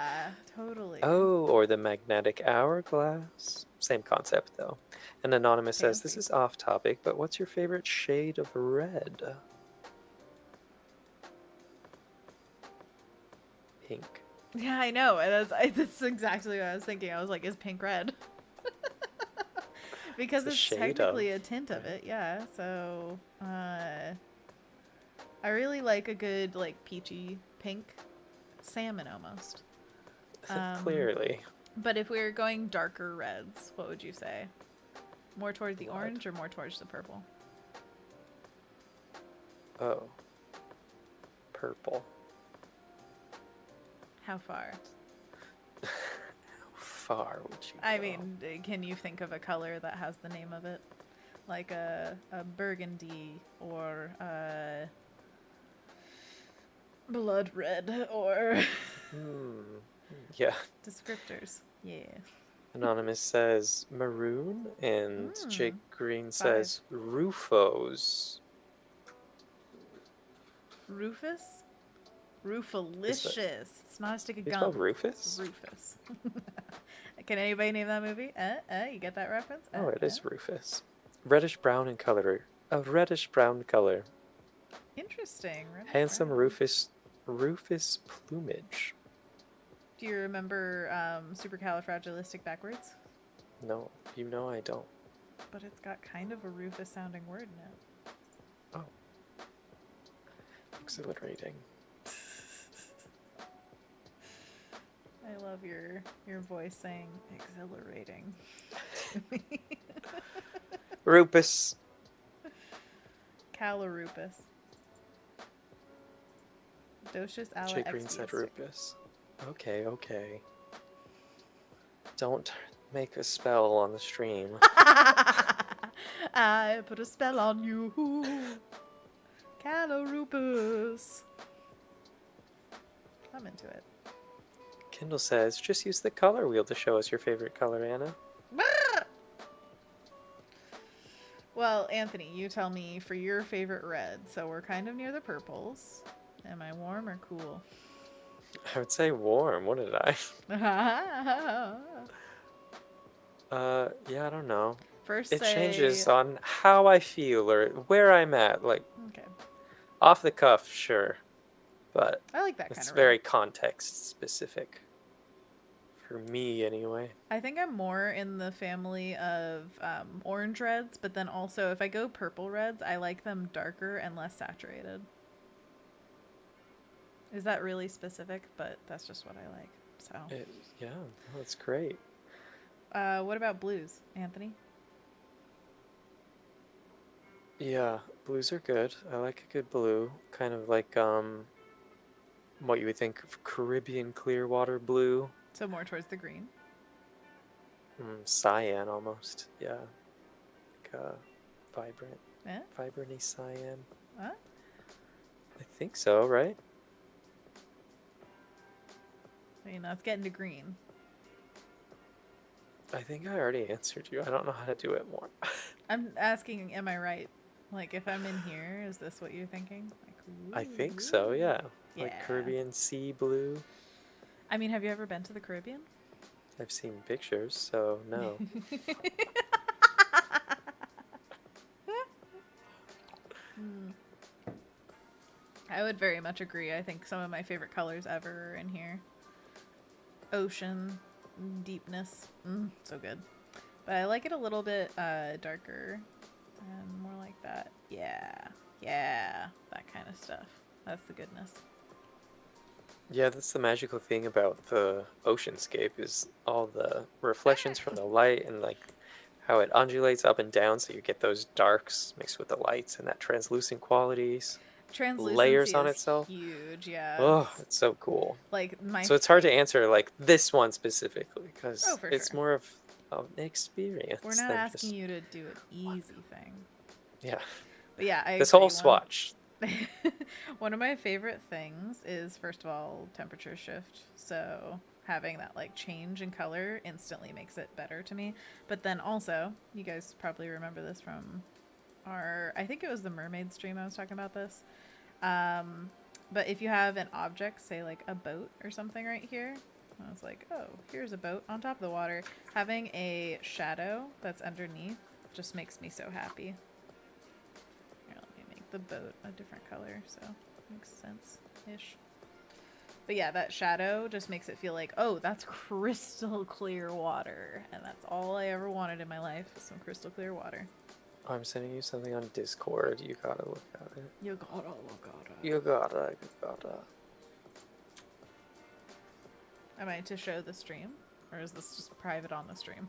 Totally. Oh, or the magnetic hourglass. Same concept, though. And Anonymous says, this is off topic, but what's your favorite shade of red? Pink. Yeah, I know. That's exactly what I was thinking. I was like, is pink red? Because it's technically a tint of it, yeah. So, I really like a good, like, peachy pink salmon almost. Clearly. But if we were going darker reds, what would you say? More towards the Blood. orange or more towards the purple? Oh. Purple. How far? How far would you go? I mean, can you think of a color that has the name of it? Like a burgundy or a blood red or Yeah. descriptors. Yeah. Anonymous says maroon, and Jake Green says Rufos. Rufus? Rufalicious. It's not a stick of It's gum. called Rufus? Rufus. Can anybody name that movie? You get that reference? Oh, it is Rufus. Reddish brown in color. A reddish brown color. Interesting. Reddish Handsome brown. Rufus plumage. Do you remember supercalifragilistic backwards? No, you know I don't. But it's got kind of a Rufus sounding word in it. Oh. Exhilarating. I love your voice saying exhilarating. Rupus. Calorupus. Docious ala Jake Green said Rupus. Okay. Don't make a spell on the stream. I put a spell on you. Calorupus. I'm into it. Kendall says, just use the color wheel to show us your favorite color, Anna. Well, Anthony, you tell me for your favorite red. So we're kind of near the purples. Am I warm or cool? I would say warm. What did I? Yeah, I don't know. First, it changes on how I feel or where I'm at. Like, okay. Off the cuff, sure. But I like that kind of it's red. very context specific. For me, anyway. I think I'm more in the family of orange reds, but then also if I go purple reds, I like them darker and less saturated. Is that really specific? But that's just what I like. So. Yeah, that's great. What about blues, Anthony? Yeah, blues are good. I like a good blue. Kind of like what you would think of Caribbean Clearwater blue. So more towards the green. Cyan almost. Yeah. Like vibrant. Yeah? Vibrant-y cyan. Huh? I think so, right? I mean, that's getting to green. I think I already answered you. I don't know how to do it more. I'm asking, am I right? Like, if I'm in here, is this what you're thinking? Like, I think so, yeah. Yeah. Like Caribbean sea blue. I mean, have you ever been to the Caribbean? I've seen pictures, so no. I would very much agree. I think some of my favorite colors ever are in here. Ocean, deepness, so good. But I like it a little bit darker and more like that. Yeah, that kind of stuff. That's the goodness. Yeah, that's the magical thing about the oceanscape is all the reflections from the light and like how it undulates up and down, so you get those darks mixed with the lights and that translucent qualities. Layers on itself. Huge, yeah. Oh, it's so cool. Like so it's hard to answer like this one specifically because it's sure. more of an experience. We're not asking you to do an easy thing. Yeah. But yeah, I this agree. whole swatch. One of my favorite things is, first of all, temperature shift. So having that like change in color instantly makes it better to me. But then also, you guys probably remember this from I think it was the mermaid stream I was talking about this. But if you have an object, say like a boat or something right here, I was like, oh, here's a boat on top of the water. Having a shadow that's underneath just makes me so happy. Here, let me make the boat a different color, so it makes sense-ish. But yeah, that shadow just makes it feel like, oh, that's crystal clear water. And that's all I ever wanted in my life, is some crystal clear water. I'm sending you something on Discord. You gotta look at it. You gotta look at it. You gotta. Am I to show the stream? Or is this just private on the stream?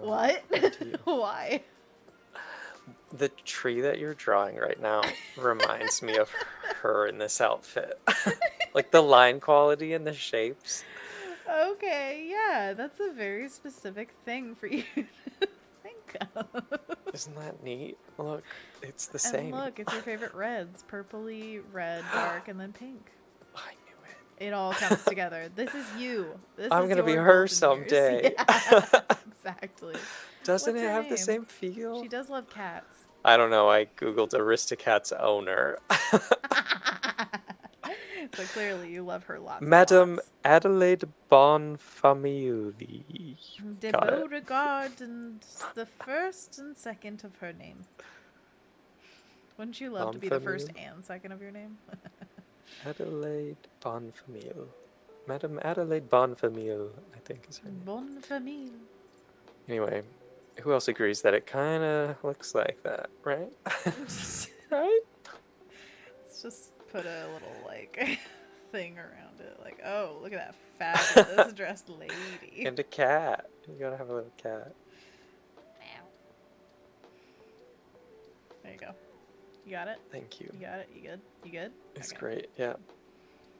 What? Why? The tree that you're drawing right now reminds me of her in this outfit. Like the line quality and the shapes. Okay, yeah, that's a very specific thing for you to think of. Isn't that neat? Look, it's the And same. look, it's your favorite reds. Purpley, red, dark, and then pink. I knew it. It all comes together. This is you. I'm is gonna be your her golden years. someday. Yeah, exactly. Doesn't What's it her have the name? same feel? She does love cats. I don't know. I googled Aristocat's owner. So clearly you love her lots. Madame Lots. Adelaide Bonfamille. De Got it. Beauregard and the first and second of her name. Wouldn't you love to be the first and second of your name? Adelaide Bonfamille. Madame Adelaide Bonfamille, I think is her name. Bonfamille. Anyway, who else agrees that it kind of looks like that, right? Right? Let's just put a little, like, thing around it. Like, oh, look at that fabulous dressed lady. And a cat. You gotta have a little cat. There you go. You got it? Thank you. You got it? You good? You good? It's Okay. great, yeah.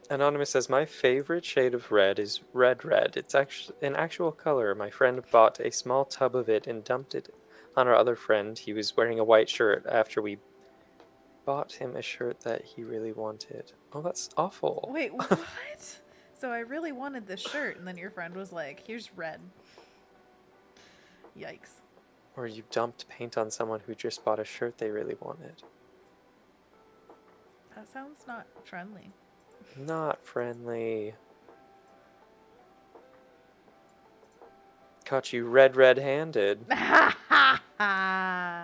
Anonymous says, my favorite shade of red is red red. It's actually an actual color. My friend bought a small tub of it and dumped it on our other friend. He was wearing a white shirt after we bought him a shirt that he really wanted. Oh, that's awful. Wait, what? So I really wanted this shirt, and then your friend was like, here's red. Yikes. Or you dumped paint on someone who just bought a shirt they really wanted. That sounds not friendly. Not friendly. Caught you red-handed.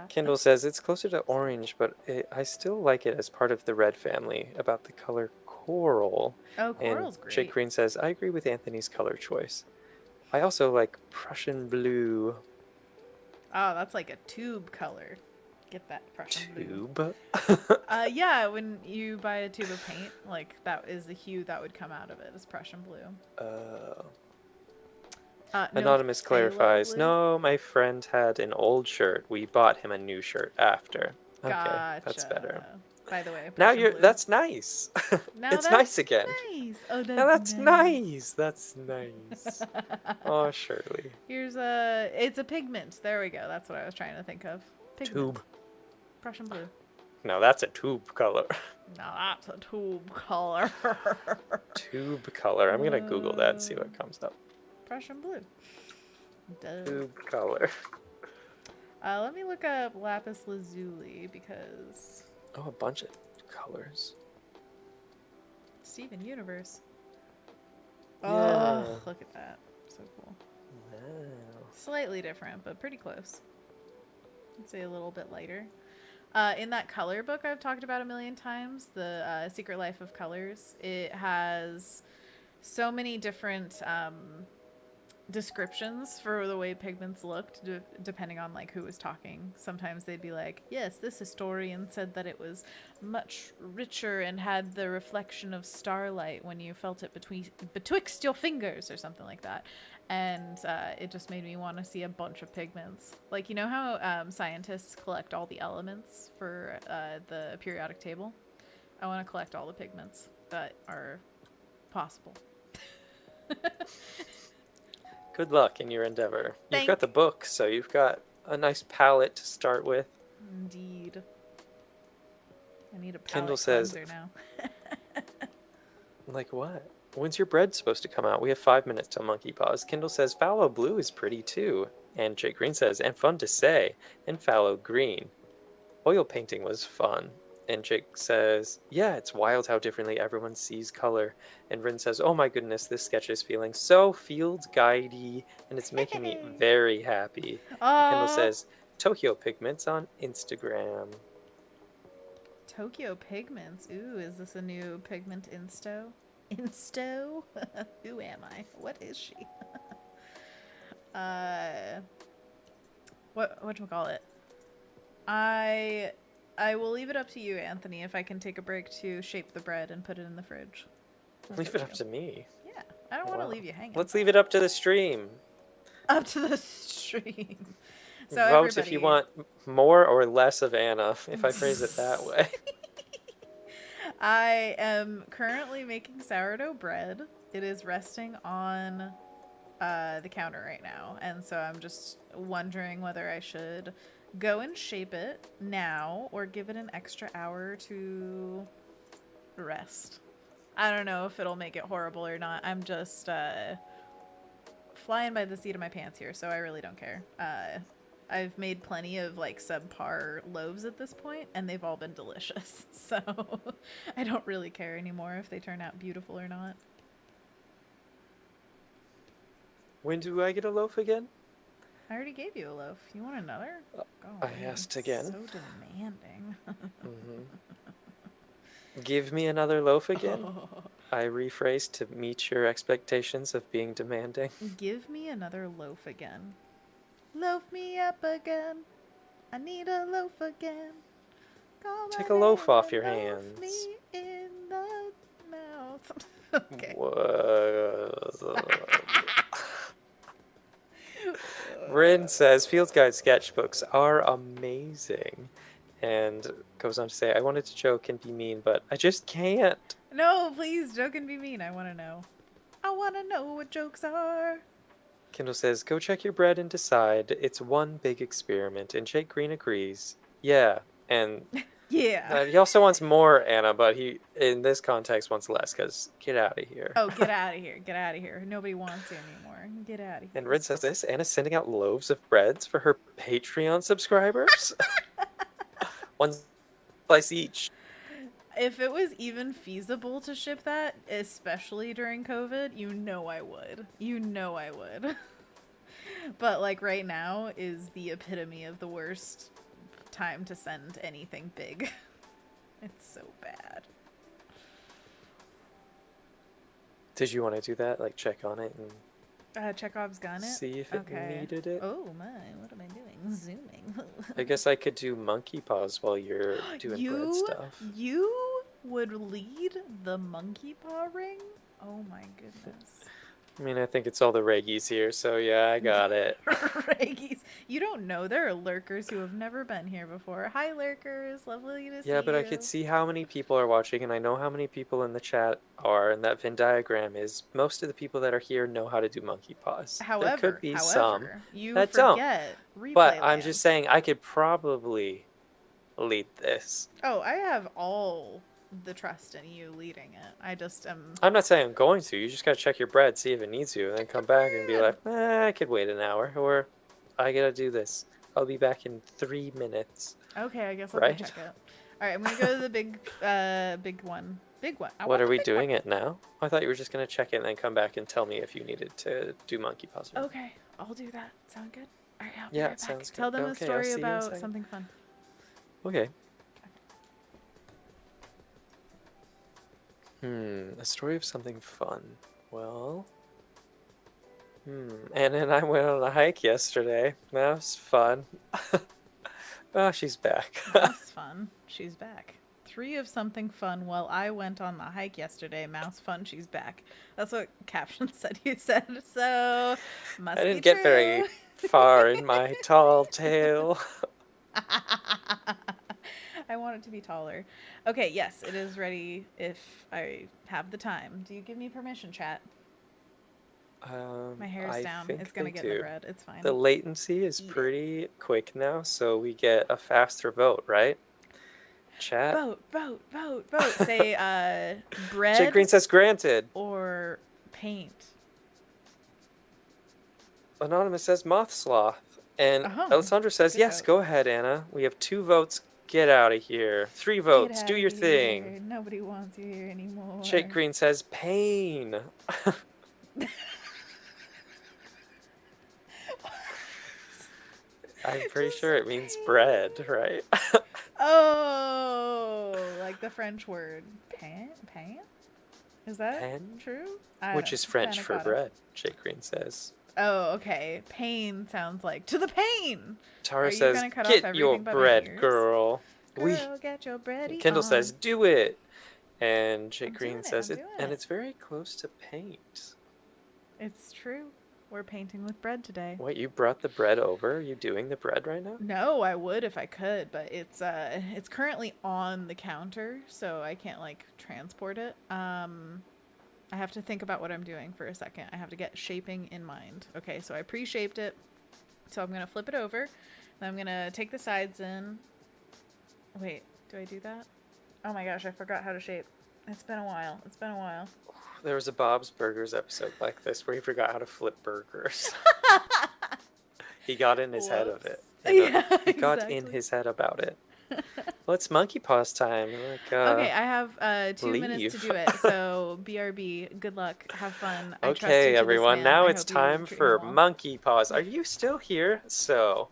Kendall says it's closer to orange, but I still like it as part of the red family. About the color coral. Oh, coral's and great. Jake Green says, I agree with Anthony's color choice. I also like Prussian blue. Oh, that's like a tube color. Get that Prussian blue. Tube? Yeah, when you buy a tube of paint, like that is the hue that would come out of it is Prussian blue. No Anonymous phthalo clarifies, blue? no, my friend had an old shirt. We bought him a new shirt after. Okay, that's Gotcha. better. By the way, Now Prussian blue. that's nice. Now it's that's nice again. Nice. Oh, that's Now that's nice. That's nice. Oh, Shirley. It's a pigment. There we go. That's what I was trying to think of. Pigment. Tube. Prussian blue. No, that's a tube color. Now that's a tube color. Tube color. I'm gonna Google that and see what comes up. Prussian blue. Duh. Tube color. Let me look up lapis lazuli because Oh, a bunch of colors. Steven Universe. Yeah. Oh, look at that. So cool. Wow. Slightly different, but pretty close. I'd say a little bit lighter. In that color book I've talked about a million times, the Secret Life of Colors, it has so many different descriptions for the way pigments looked, depending on like who was talking. Sometimes they'd be like, yes, this historian said that it was much richer and had the reflection of starlight when you felt it betwixt your fingers or something like that. And it just made me want to see a bunch of pigments. Like, you know how scientists collect all the elements for the periodic table? I want to collect all the pigments that are possible. Good luck in your endeavor. You've got the book, so you've got a nice palette to start with. Indeed. I need a palette Kendall says, cleanser now. Like what? When's your bread supposed to come out? We have 5 minutes till Monkey Paws. Kendall says, fallow blue is pretty too. And Jake Green says, and fun to say. And fallow green. Oil painting was fun. And Jake says, yeah, it's wild how differently everyone sees color. And Rin says, oh my goodness, this sketch is feeling so field guidey, and it's making me very happy. Kendall says, Tokyo Pigments on Instagram. Tokyo Pigments. Ooh, is this a new pigment insto? Insto? Who am I? What is she? Whatchamacallit? I I will leave it up to you, Anthony, if I can take a break to shape the bread and put it in the fridge. Leave it up to me. Yeah, I don't want to Wow. leave you hanging. Let's leave it up to the stream. Up to the stream. So Vote everybody, if you want more or less of Anna, if I phrase it that way. I am currently making sourdough bread. It is resting on the counter right now, and so I'm just wondering whether I should go and shape it now or give it an extra hour to rest. I don't know if it'll make it horrible or not. I'm just flying by the seat of my pants here, so I really don't care. I've made plenty of like subpar loaves at this point, and they've all been delicious. So I don't really care anymore if they turn out beautiful or not. When do I get a loaf again? I already gave you a loaf. You want another? I asked again. So demanding. Give me another loaf again? I rephrased to meet your expectations of being demanding. Give me another loaf again. Loaf me up again. I need a loaf again. Call Take my a loaf name off and your loaf hands. me in the mouth. Okay. Whoa. Rin says Field Guide sketchbooks are amazing, and goes on to say, I wanted to joke and be mean, but I just can't. No, please, joke and be mean. I want to know. I want to know what jokes are. Kendall says, go check your bread and decide. It's one big experiment, and Jake Green agrees. Yeah, and Yeah. he also wants more, Anna, but he, in this context, wants less, because get out of here. Oh, get out of here. Get out of here. Nobody wants you anymore. Get out of here. And Rin says this, Anna's sending out loaves of breads for her Patreon subscribers? One slice each. If it was even feasible to ship that, especially during COVID, you know I would. You know I would. But like right now is the epitome of the worst time to send anything big. It's so bad. Did you want to do that? Like check on it and Chekhov's gun it? see if it needed it? Oh my, what am I doing? Zooming. I guess I could do monkey paws while you're doing bread stuff. You would lead the monkey paw ring? Oh my goodness. I mean, I think it's all the reggies here, so yeah, I got it. Reggies. You don't know. There are lurkers who have never been here before. Hi, lurkers. Lovely to see you. Yeah, but I could see how many people are watching, and I know how many people in the chat are, and that Venn diagram is most of the people that are here know how to do monkey paws. However, there could be some you that forget don't. replay But I'm land. just saying I could probably lead this. Oh, I have all the trust in you leading it. I just am. I'm not saying I'm going to. You just gotta check your bread, see if it needs you, and then come back and be like, I could wait an hour, or I gotta do this. I'll be back in 3 minutes. Okay, I guess I'll Right? go check it. All right, I'm gonna go to the big one. Big one. What are we doing it now? I thought you were just gonna check it and then come back and tell me if you needed to do monkey paws. Okay, I'll do that. Sound good? All right, I'll be Yeah, right it back. sounds good. Tell them Okay, a I'll story see you in a about second. something fun. Okay. A story of something fun. Well, Anna and I went on a hike yesterday. That was fun. Oh, she's back. That's fun. She's back. 3 of something fun while I went on the hike yesterday. Mouse fun, she's back. That's what caption said you said. So, must I be didn't get very true. far in my tall tale. I want it to be taller. Okay, yes, it is ready if I have the time. Do you give me permission, chat? My hair's I down. think It's gonna they get in do. the bread. It's fine. The latency is Eat it. pretty quick now, so we get a faster vote, right? Chat. Vote, vote, vote, vote. Say bread Jake Green says granted. or paint. Anonymous says moth sloth. And Uh-huh. Alessandra says, Good yes, vote. go ahead, Anna. We have 2 votes. Get out of here. 3 votes. Get Do outta your here. thing. Nobody wants you here anymore. Jake Green says pain. I'm pretty sure it means bread, right? Oh, like the French word pan? Pan? Is that Pan? true? Which is French for Panna cotta. bread, Jake Green says. Oh, okay. Pain sounds like to the pain. Are Tara you says, gonna cut off get everything your but my bread, ears?" girl. Girl, get your bready Kendall on. says, do it. And Jake I'm Green doing it, says, I'm doing and it. it's very close to paint. It's true. We're painting with bread today. Wait, you brought the bread over? Are you doing the bread right now? No, I would if I could, but it's currently on the counter, so I can't like transport it. I have to think about what I'm doing for a second. I have to get shaping in mind. Okay, so I pre-shaped it. So I'm gonna flip it over. Then I'm gonna take the sides in. Wait, do I do that? Oh my gosh, I forgot how to shape. It's been a while. It's been a while. There was a Bob's Burgers episode like this where he forgot how to flip burgers. He got in his head of it. Yeah, He got in exactly. his head about it. Well, it's monkey paws time. Like, Okay, I have 2 minutes to leave. do it. So BRB, good luck, have fun. I trust you Okay, to everyone, this man. now I it's hope you time treat him for well. monkey paws. Are you still here? So,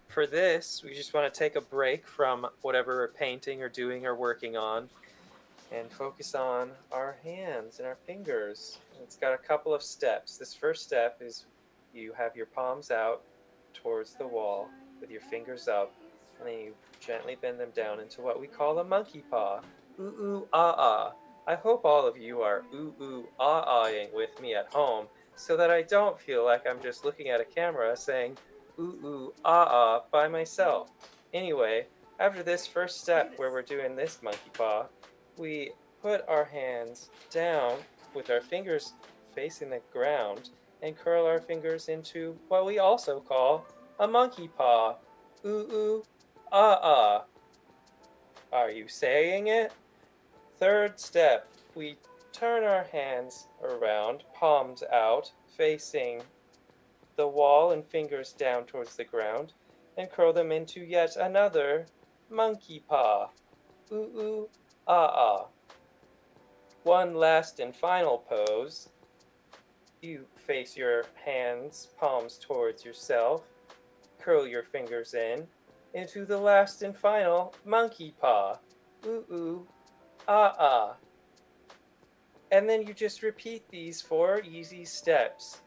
for this, we just want to take a break from whatever we're painting or doing or working on and focus on our hands and our fingers. It's got a couple of steps. This first step is you have your palms out towards the wall with your fingers up, and then you gently bend them down into what we call a monkey paw. Ooh, ooh, ah, ah. I hope all of you are ooh, ooh, ah, ahing with me at home so that I don't feel like I'm just looking at a camera saying ooh, ooh, ah, ah by myself. Anyway, after this first step where we're doing this monkey paw, we put our hands down with our fingers facing the ground and curl our fingers into what we also call a monkey paw. Ooh, ooh, ah, ah. Are you saying it? Third step, we turn our hands around, palms out, facing the wall and fingers down towards the ground, and curl them into yet another monkey paw. Ooh, ooh, ah, ah. One last and final pose. You face your hands, palms towards yourself, curl your fingers in, into the last and final monkey paw. Ooh, ooh, ah, ah. And then you just repeat these 4 easy steps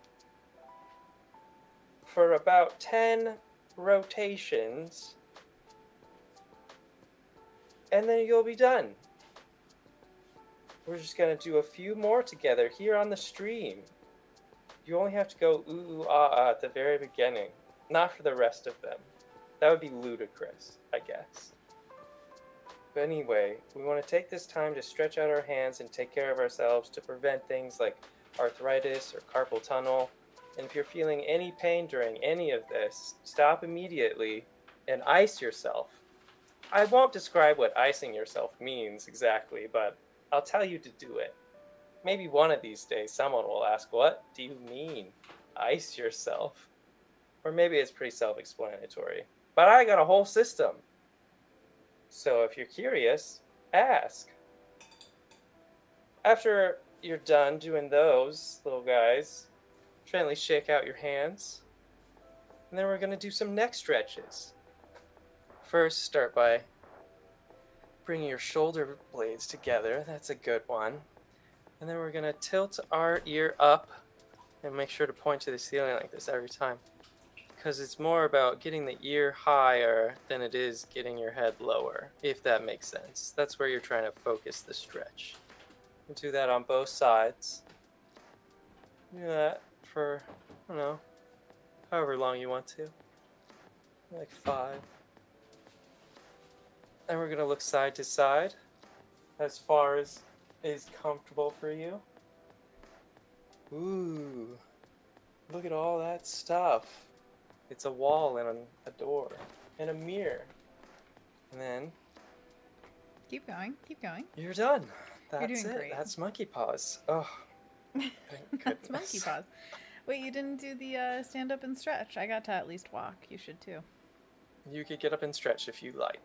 for about 10 rotations, and then you'll be done. We're just going to do a few more together here on the stream. You only have to go ooh, ooh, ah, ah at the very beginning, not for the rest of them. That would be ludicrous, I guess. But anyway, we want to take this time to stretch out our hands and take care of ourselves to prevent things like arthritis or carpal tunnel. And if you're feeling any pain during any of this, stop immediately and ice yourself. I won't describe what icing yourself means exactly, but I'll tell you to do it. Maybe one of these days someone will ask, what do you mean, ice yourself? Or maybe it's pretty self-explanatory. But I got a whole system. So if you're curious, ask. After you're done doing those, little guys, gently shake out your hands. And then we're going to do some neck stretches. First, start by bringing your shoulder blades together. That's a good one. And then we're going to tilt our ear up and make sure to point to the ceiling like this every time. Because it's more about getting the ear higher than it is getting your head lower, if that makes sense. That's where you're trying to focus the stretch. And do that on both sides. Do that for, I don't know, however long you want to. Like 5. And we're going to look side to side as far as is comfortable for you. Ooh, look at all that stuff. It's a wall and a door and a mirror. And then Keep going, keep going. you're done. You're That's doing it. great. That's monkey paws. Oh, thank goodness. That's monkey paws. Wait, you didn't do the stand up and stretch. I got to at least walk. You should too. You could get up and stretch if you like.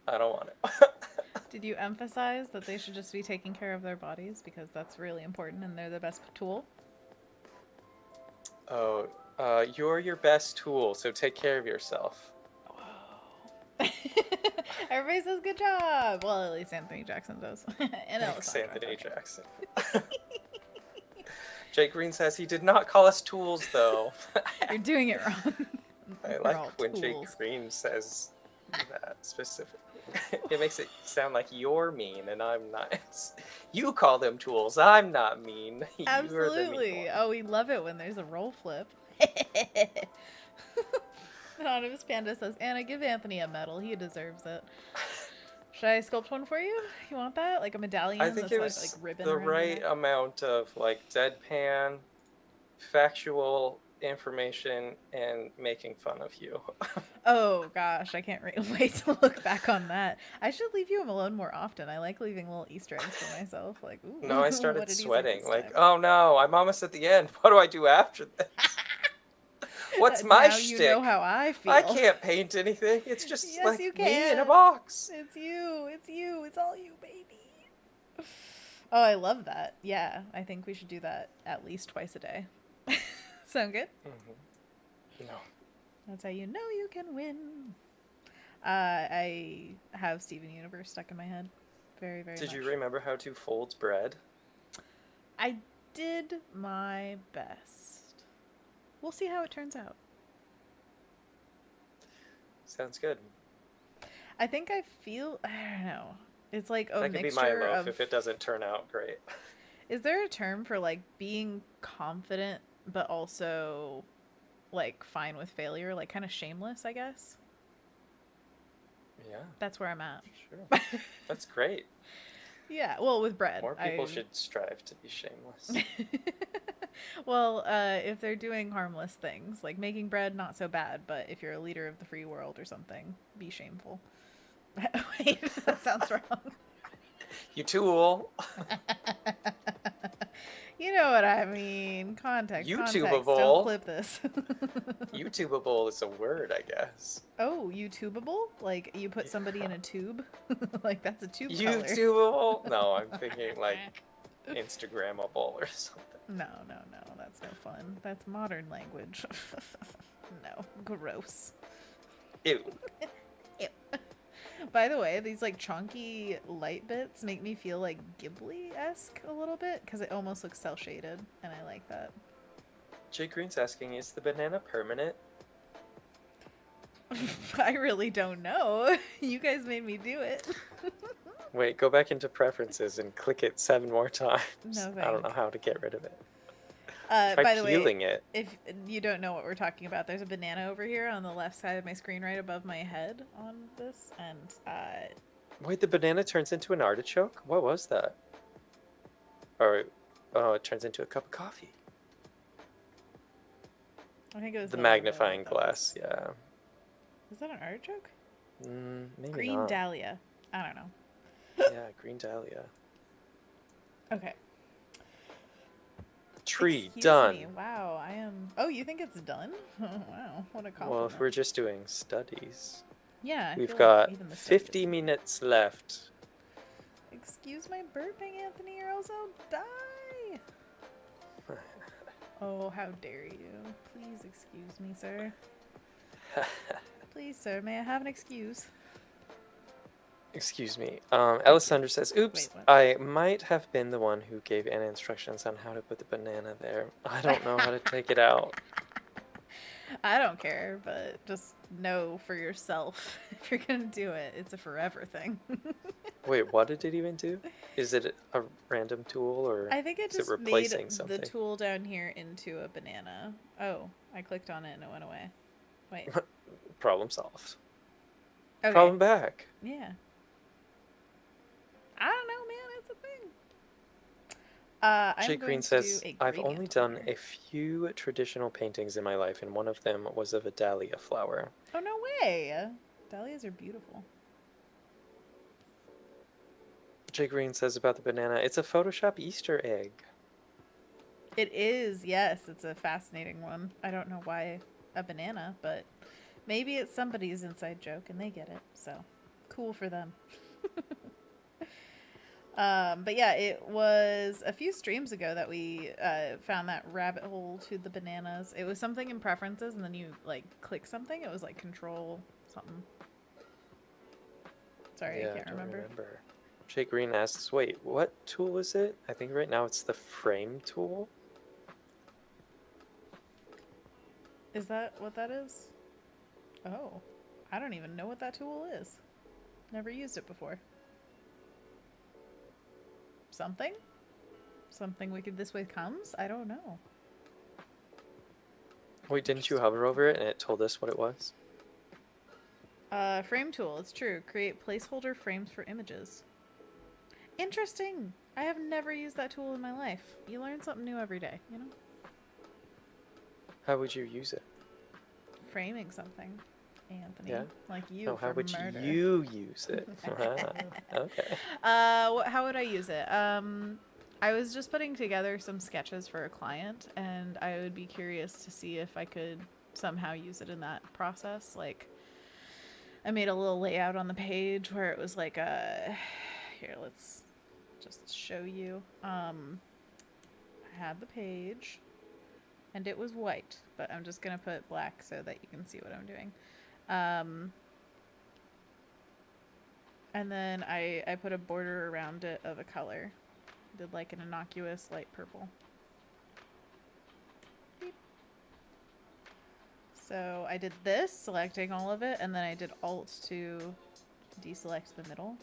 I don't want it. Did you emphasize that they should just be taking care of their bodies because that's really important and they're the best tool? Oh, you're your best tool, so take care of yourself. Whoa. Everybody says good job. Well, at least Anthony Jackson does. And Thanks, Elsa. Anthony Jackson. Jake Green says he did not call us tools, though. You're doing it wrong. I They're like all when Jake tools. Green says that specifically. It makes it sound like you're mean and I'm nice. You call them tools. I'm not mean. You're the mean Absolutely. one. Oh, we love it when there's a roll flip. Anonymous Panda says, Anna, give Anthony a medal. He deserves it. Should I sculpt one for you? You want that? Like a medallion I think that's it like was ribbon the around your right neck? amount of like deadpan, factual information, and making fun of you. Oh gosh, I can't wait to look back on that. I should leave you alone more often. I like leaving little Easter eggs for myself. Like, No, I ooh, what started did he say sweating. this Like, time? oh no, I'm almost at the end. What do I do after this? What's my Now you know shtick? how I I feel. can't paint anything. It's just Yes, like you me in a can. box. It's you. It's you. It's all you, baby. Oh, I love that. Yeah, I think we should do that at least twice a day. Sound good? Mm-hmm. No. That's how you know you can win. I have Steven Universe stuck in my head. Very, very Did much. you remember how to fold bread? I did my best. We'll see how it turns out. Sounds good. I think I don't know. It's like a That could be my mixture loaf of... if it doesn't turn out great. Is there a term for like being confident but also like fine with failure? Like kind of shameless, I guess? Yeah, That's where I'm at. sure. That's great. Yeah, well, with bread. More people should strive to be shameless. Well, if they're doing harmless things, like making bread, not so bad, but if you're a leader of the free world or something, be shameful. Wait, that sounds wrong. You tool. You know what I mean. Context. YouTubeable. Don't clip this. YouTubeable is a word, I guess. Oh, YouTubeable? Like you put somebody in a tube? Like that's a tube color. YouTubeable? No, I'm thinking like Instagrammable or something. No, that's no fun. That's modern language. No, gross. Ew. Ew. By the way, these like chunky light bits make me feel like Ghibli-esque a little bit because it almost looks cel-shaded, and I like that. Jay Green's asking, is the banana permanent? I really don't know. You guys made me do it. Wait, go back into preferences and click it 7 more times. No, I don't know how to get rid of it. By Try the peeling way, it. if you don't know what we're talking about, there's a banana over here on the left side of my screen right above my head on this, and Wait, the banana turns into an artichoke? What was that? Or, oh, it turns into a cup of coffee. I think it was The logo magnifying that glass, was... yeah. Is that an artichoke? Maybe Green not. dahlia. I don't know. Yeah, green dahlia. Okay. Tree, Excuse done. me. Wow, I am... Oh, you think it's done? Wow, what a compliment. Well, if we're just doing studies. Yeah, I We've feel got like even the 50 stuff minutes left. Excuse my burping, Anthony, or else I'll die. Oh, how dare you. Please excuse me, sir. Please, sir, may I have an excuse? Excuse me. Alessandra says, oops, Wait, what? I might have been the one who gave Anna instructions on how to put the banana there. I don't know how to take it out. I don't care, but just know for yourself, if you're gonna do it, it's a forever thing. Wait, what did it even do? Is it a random tool or I think it is just it replacing made something? the tool down here into a banana. Oh, I clicked on it and it went away. Wait. Problem solved. Okay. Problem back. Yeah. I don't know, man. It's a thing. I'm Jake going Green to says, do a I've gradient only done here. a few traditional paintings in my life, and one of them was of a dahlia flower. Oh, no way. Dahlias are beautiful. Jake Green says about the banana, it's a Photoshop Easter egg. It is, yes. It's a fascinating one. I don't know why a banana, but maybe it's somebody's inside joke and they get it. So, cool for them. But yeah, it was a few streams ago that we found that rabbit hole to the bananas. It was something in preferences, and then you like click something. It was like control something. Sorry, Yeah, I can't remember. Jake Green asks, wait, what tool is it? I think right now it's the frame tool. Is that what that is? Oh, I don't even know what that tool is. Never used it before. Something? Something wicked this way comes? I don't know. Wait, didn't you hover over it and it told us what it was? Frame tool, it's true. Create placeholder frames for images. Interesting! I have never used that tool in my life. You learn something new every day, you know? How would you use it? Framing something, Anthony. Yeah? Like you No, for how would murder. you use it? Okay. How would I use it? I was just putting together some sketches for a client, and I would be curious to see if I could somehow use it in that process. Like, I made a little layout on the page where it was like a... Here, let's just show you. I had the page, and it was white, but I'm just going to put black so that you can see what I'm doing. And then I put a border around it of a color. Did like an innocuous light purple. Beep. So I did this, selecting all of it, and then I did Alt to deselect the middle.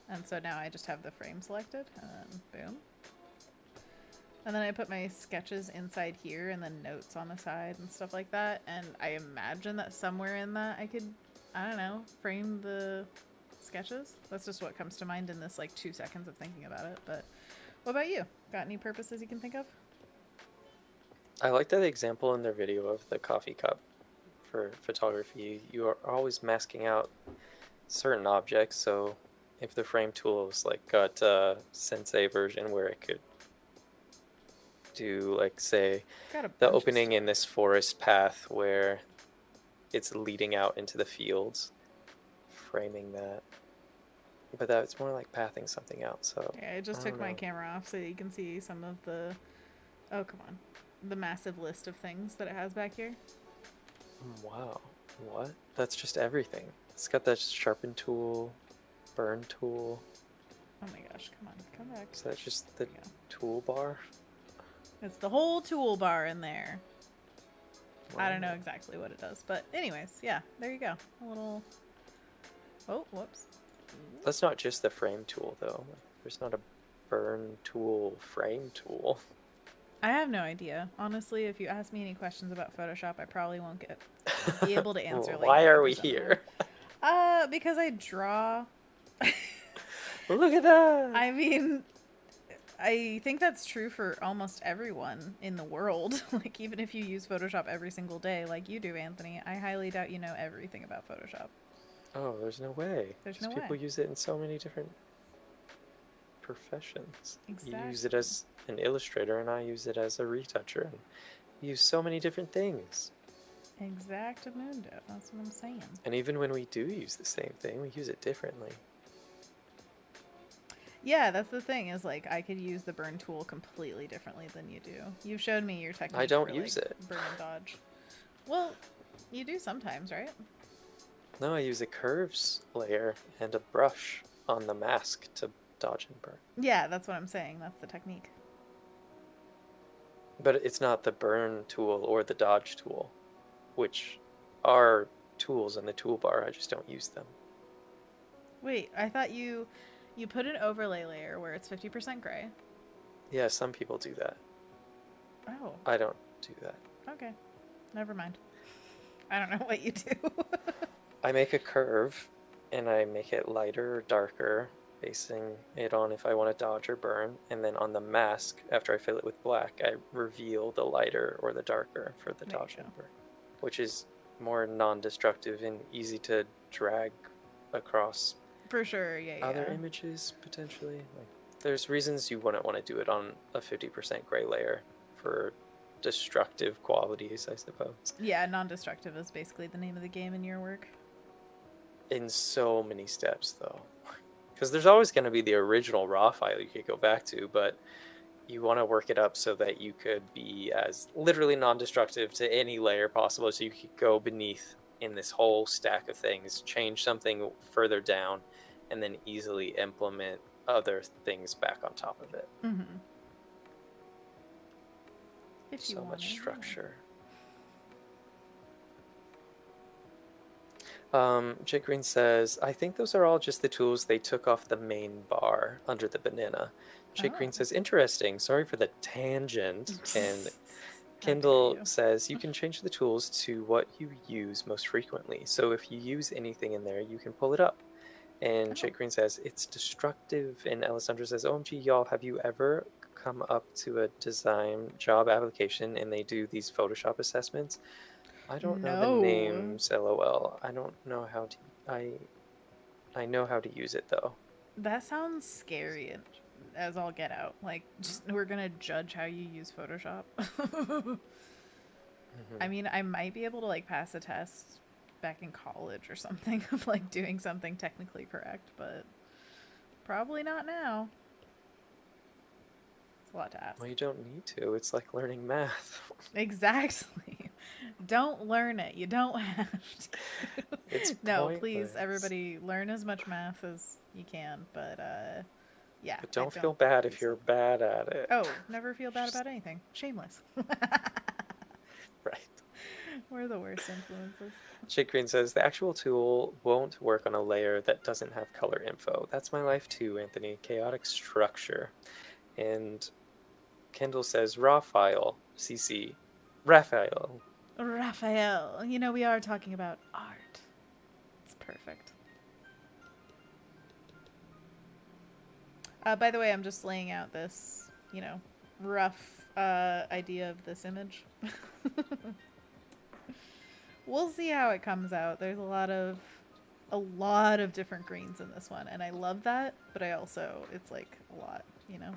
And so now I just have the frame selected, and then boom. And then I put my sketches inside here and then notes on the side and stuff like that. And I imagine that somewhere in that I could, I don't know, frame the sketches. That's just what comes to mind in this like 2 seconds of thinking about it. But what about you? Got any purposes you can think of? I like that example in their video of the coffee cup for photography. You are always masking out certain objects, so if the frame tool is like got a Sensei version where it could do like say the opening in this forest path where it's leading out into the fields, framing that. But that's more like pathing something out. So yeah, I just took my camera off so you can see some of the, oh come on, the massive list of things that it has back here. Wow, what? That's just everything. It's got that sharpen tool, burn tool. Oh my gosh, come on, come back. Is that just the toolbar? It's the whole toolbar in there. Wow. I don't know exactly what it does, but anyways, yeah, there you go. A little, oh, whoops. That's not just the frame tool though. There's not a burn tool frame tool. I have no idea. Honestly, if you ask me any questions about Photoshop, I probably won't be able to answer. Well, why are we here? Because I draw. Look at that. I mean, I think that's true for almost everyone in the world. Like, even if you use Photoshop every single day, like you do, Anthony, I highly doubt you know everything about Photoshop. Oh, there's no way. There's no way. People use it in so many different professions. Exactly. You use it as an illustrator, and I use it as a retoucher. And you use so many different things. Exactamundo. That's what I'm saying. And even when we do use the same thing, we use it differently. Yeah, that's the thing, is like I could use the burn tool completely differently than you do. You've showed me your technique. I don't for, use like, it. Burn and dodge. Well, you do sometimes, right? No, I use a curves layer and a brush on the mask to dodge and burn. Yeah, that's what I'm saying. That's the technique. But it's not the burn tool or the dodge tool, which are tools in the toolbar. I just don't use them. Wait, I thought you put an overlay layer where it's 50% gray. Yeah, some people do that. Oh. I don't do that. Okay. Never mind. I don't know what you do. I make a curve, and I make it lighter or darker, basing it on if I want to dodge or burn. And then on the mask, after I fill it with black, I reveal the lighter or the darker for the dodge and burn, which is more non-destructive and easy to drag across. For sure, yeah. Other images, potentially. Like, there's reasons you wouldn't want to do it on a 50% gray layer for destructive qualities, I suppose. Yeah, non-destructive is basically the name of the game in your work. In so many steps, though. Because there's always going to be the original raw file you could go back to, but you want to work it up so that you could be as literally non-destructive to any layer possible, so you could go beneath in this whole stack of things, change something further down, and then easily implement other things back on top of it. Mm-hmm. If you so much structure. Jake Green says, I think those are all just the tools they took off the main bar under the banana. Jake Oh. Green says, interesting. Sorry for the tangent. And How dare Kendall you. says, you can change the tools to what you use most frequently. So if you use anything in there, you can pull it up. And Oh. Jake Green says, it's destructive. And Alessandra says, OMG, y'all, have you ever come up to a design job application and they do these Photoshop assessments? I don't know the No. names, LOL. I don't know how to. I know how to use it though. That sounds scary as all get out. Like, just we're gonna judge how you use Photoshop. I mean, I might be able to like pass a test back in college or something of like doing something technically correct, but probably not now. It's a lot to ask. Well, you don't need to. It's like learning math. Exactly. Don't learn it. You don't have to. It's No, pointless. please, everybody, learn as much math as you can. But yeah. But don't feel bad if you're bad at it. Oh, never feel bad about anything. Shameless. Right. We're the worst influences. Jake Green says, the actual tool won't work on a layer that doesn't have color info. That's my life too, Anthony. Chaotic structure. And Kendall says, raw file, CC. Raphael. Raphael. You know, we are talking about art. It's perfect. By the way, I'm just laying out this, you know, rough idea of this image. We'll see how it comes out. There's a lot of different greens in this one, and I love that, but I also, it's like a lot, you know?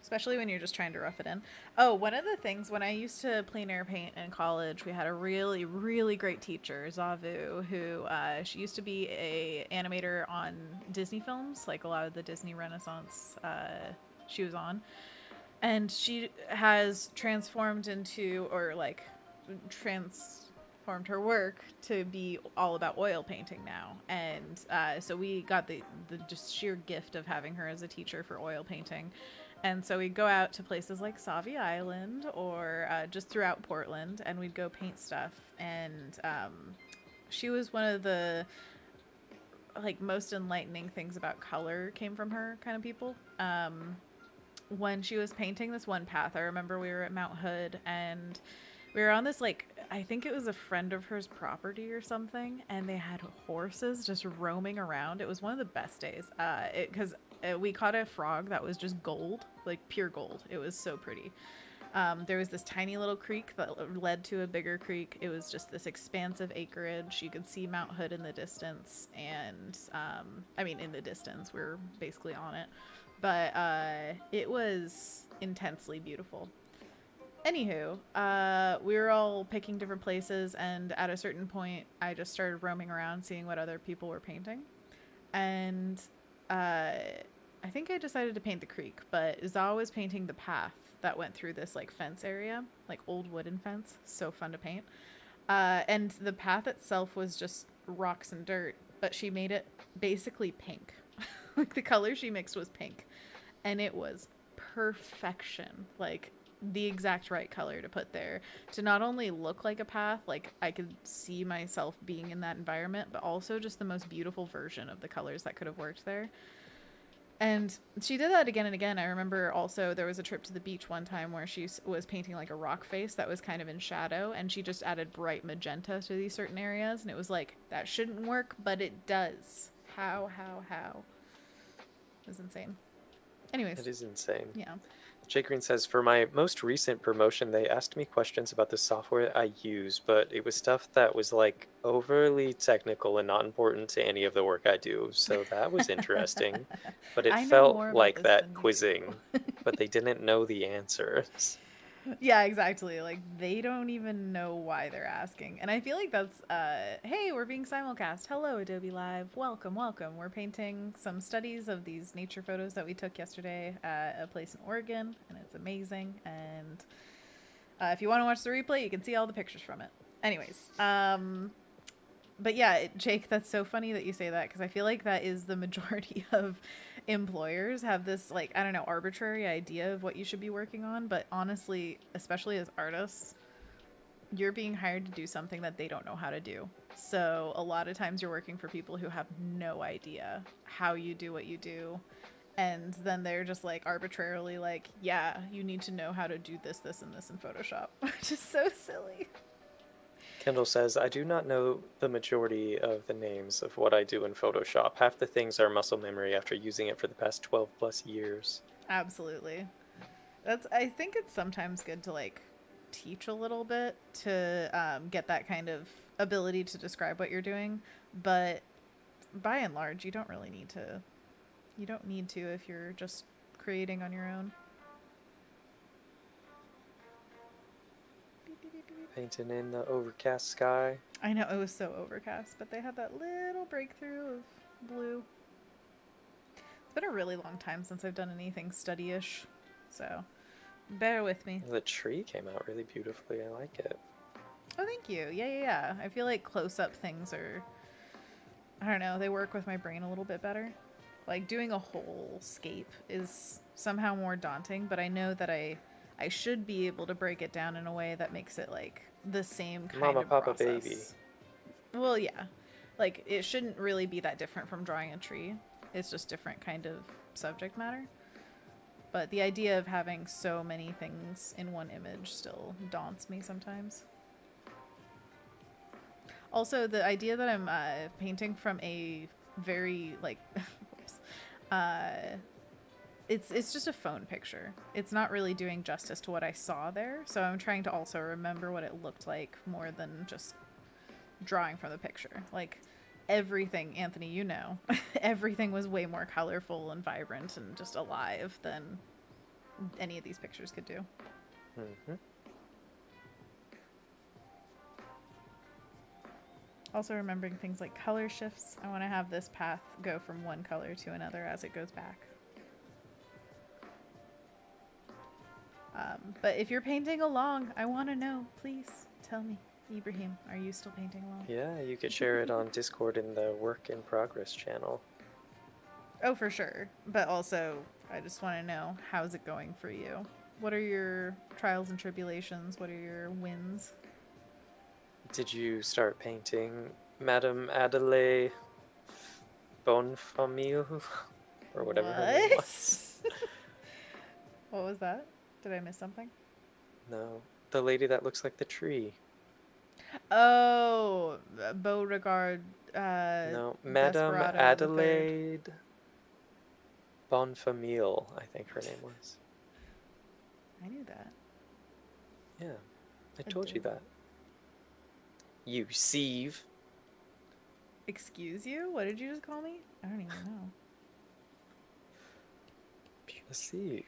Especially when you're just trying to rough it in. Oh, one of the things, when I used to plein air paint in college, we had a really, really great teacher, Zavu, who she used to be a animator on Disney films, like a lot of the Disney Renaissance she was on. And she has transformed into, or like transformed her work to be all about oil painting now. And so we got the just sheer gift of having her as a teacher for oil painting. And so we'd go out to places like Sauvie Island or just throughout Portland, and we'd go paint stuff. And she was one of the like most enlightening things about color came from her kind of people. When she was painting this one path, I remember we were at Mount Hood and we were on this, like, I think it was a friend of hers property or something, and they had horses just roaming around. It was one of the best days because we caught a frog that was just gold, like pure gold. It was so pretty. There was this tiny little creek that led to a bigger creek. It was just this expansive acreage. You could see Mount Hood in the distance, and I mean, in the distance, we were basically on it. But it was intensely beautiful. Anywho, we were all picking different places, and at a certain point, I just started roaming around, seeing what other people were painting. And I think I decided to paint the creek, but Za was painting the path that went through this like fence area, like old wooden fence. So fun to paint. And the path itself was just rocks and dirt, but she made it basically pink. Like the color she mixed was pink, and it was perfection. Like the exact right color to put there to not only look like a path, like I could see myself being in that environment, but also just the most beautiful version of the colors that could have worked there. And she did that again and again. I remember also there was a trip to the beach one time where she was painting like a rock face that was kind of in shadow, and she just added bright magenta to these certain areas, and it was like, that shouldn't work, but it does. How? It was insane. Anyways. It is insane. Yeah. Jake Green says, for my most recent promotion, they asked me questions about the software I use, but it was stuff that was like overly technical and not important to any of the work I do. So that was interesting. But it felt like that quizzing, but they didn't know the answers. Yeah, exactly. Like they don't even know why they're asking. And I feel like that's hey, we're being simulcast. Hello, Adobe Live. Welcome. We're painting some studies of these nature photos that we took yesterday at a place in Oregon, and it's amazing. And if you want to watch the replay, you can see all the pictures from it. Anyways, but yeah, Jake, that's so funny that you say that, because I feel like that is the majority of employers have this, like, I don't know, arbitrary idea of what you should be working on. But honestly, especially as artists, you're being hired to do something that they don't know how to do. So a lot of times you're working for people who have no idea how you do what you do. And then they're just like arbitrarily like, yeah, you need to know how to do this, this, and this in Photoshop. Which is so silly. Kendall says, I do not know the majority of the names of what I do in Photoshop. Half the things are muscle memory after using it for the past 12 plus years. Absolutely. I think it's sometimes good to like teach a little bit to get that kind of ability to describe what you're doing, but by and large you don't really need to. You don't need to if you're just creating on your own. Painting in the overcast sky. I know, it was so overcast, but they had that little breakthrough of blue. It's been a really long time since I've done anything study-ish, so bear with me. The tree came out really beautifully. I like it. Oh, thank you. Yeah. I feel like close-up things are, I don't know, they work with my brain a little bit better. Like, doing a whole scape is somehow more daunting, but I know that I should be able to break it down in a way that makes it, like, the same kind Mama, of Papa, process. Baby. Well, yeah. Like, it shouldn't really be that different from drawing a tree. It's just different kind of subject matter. But the idea of having so many things in one image still daunts me sometimes. Also, the idea that I'm painting from a very, like... it's just a phone picture. It's not really doing justice to what I saw there, so I'm trying to also remember what it looked like more than just drawing from the picture. Like, everything, Anthony, you know, everything was way more colorful and vibrant and just alive than any of these pictures could do. Mm-hmm. Also remembering things like color shifts. I want to have this path go from one color to another as it goes back. But if you're painting along, I want to know. Please tell me. Ibrahim, are you still painting along? Yeah, you could share it on Discord in the Work in Progress channel. Oh, for sure. But also, I just want to know, how's it going for you? What are your trials and tribulations? What are your wins? Did you start painting Madame Adelaide Bonfamille? Or whatever her name was. What was that? Did I miss something? No. The lady that looks like the tree. Oh, Beauregard. No, Madame Desperado Adelaide Bonfamille, I think her name was. I knew that. Yeah, I told you that. You sieve. Excuse you? What did you just call me? I don't even know. Sieve.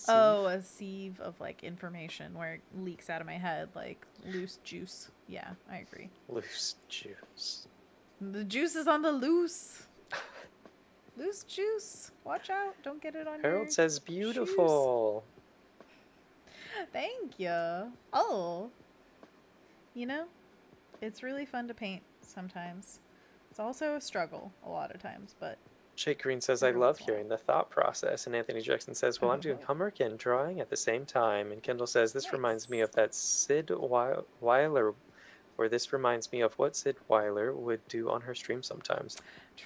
Oh, a sieve of like information where it leaks out of my head like loose juice. Yeah, I agree. Loose juice. The juice is on the loose. Loose juice. Watch out. Don't get it on your Harold says beautiful. shoes. Thank you. Oh. You know, it's really fun to paint sometimes. It's also a struggle a lot of times, but Jake Green says, I love hearing the thought process. And Anthony Jackson says, well, I'm doing homework and drawing at the same time. And Kendall says, this reminds me of that Sid Weiler, or this reminds me of what Sid Weiler would do on her stream sometimes.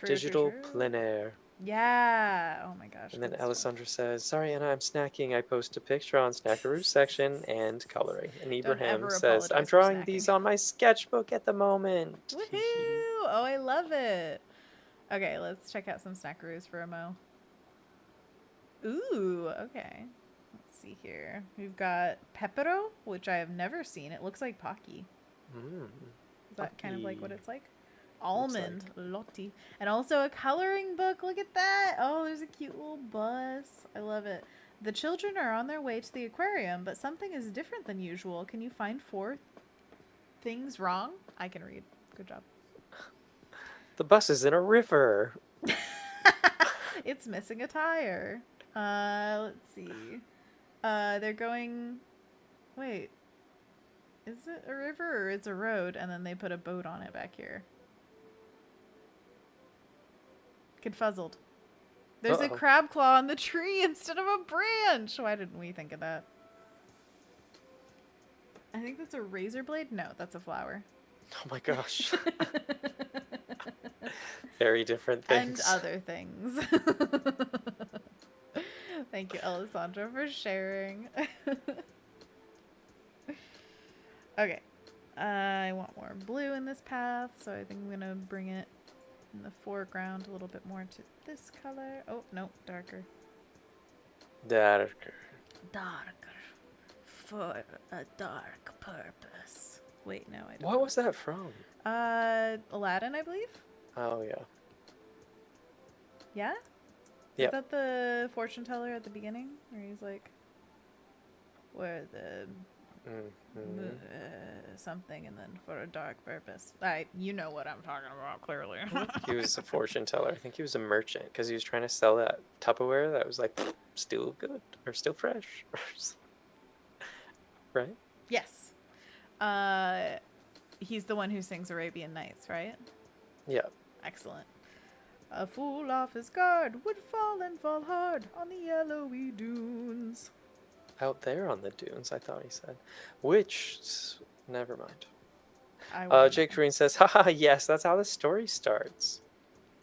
Digital plein air. Yeah. Oh my gosh. And then Alessandra says, sorry, Anna, I'm snacking. I post a picture on Snackaroo section and coloring. And Ibrahim says, I'm drawing these on my sketchbook at the moment. Woohoo! Oh, I love it. Okay, let's check out some Snackaroos for a mo. Ooh, okay. Let's see here. We've got Pepero, which I have never seen. It looks like Pocky. Is that kind of like what it's like? Almond, Lotti. And also a coloring book. Look at that. Oh, there's a cute little bus. I love it. The children are on their way to the aquarium, but something is different than usual. Can you find 4 things wrong? I can read. Good job. The bus is in a river. It's missing a tire. Let's see. They're going... Wait. Is it a river or it's a road? And then they put a boat on it back here. Confuzzled. There's a crab claw on the tree instead of a branch. Why didn't we think of that? I think that's a razor blade. No, that's a flower. Oh my gosh. Very different And things. other things. Thank you, Alessandra, for sharing. Okay. I want more blue in this path, so I think I'm going to bring it in the foreground a little bit more to this color. Oh, no, darker. Darker. Darker. For a dark purpose. Wait, no, I don't. What was that from? Aladdin, I believe? Oh, yeah. Yeah? Yep. Is that the fortune teller at the beginning? Where he's like, where the something, and then for a dark purpose. You know what I'm talking about, clearly. He was a fortune teller. I think he was a merchant because he was trying to sell that Tupperware that was like still good or still fresh. Right? Yes. He's the one who sings Arabian Nights, right? Yeah. Excellent. A fool off his guard would fall and fall hard on the yellowy dunes. Out there on the dunes, I thought he said. Which, never mind. Jake Green says, haha, yes, that's how the story starts.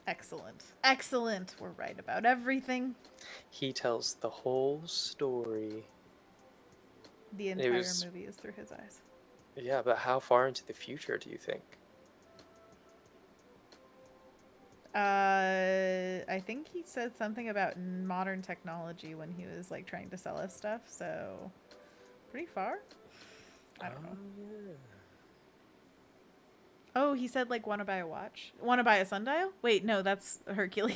Excellent. Excellent. We're right about everything. He tells the whole story. The entire movie is through his eyes. Yeah, but how far into the future do you think? I think he said something about modern technology when he was like trying to sell us stuff, so pretty far. I don't know. Yeah. Oh, he said like want to buy a watch? Want to buy a sundial? Wait, no, that's Hercules.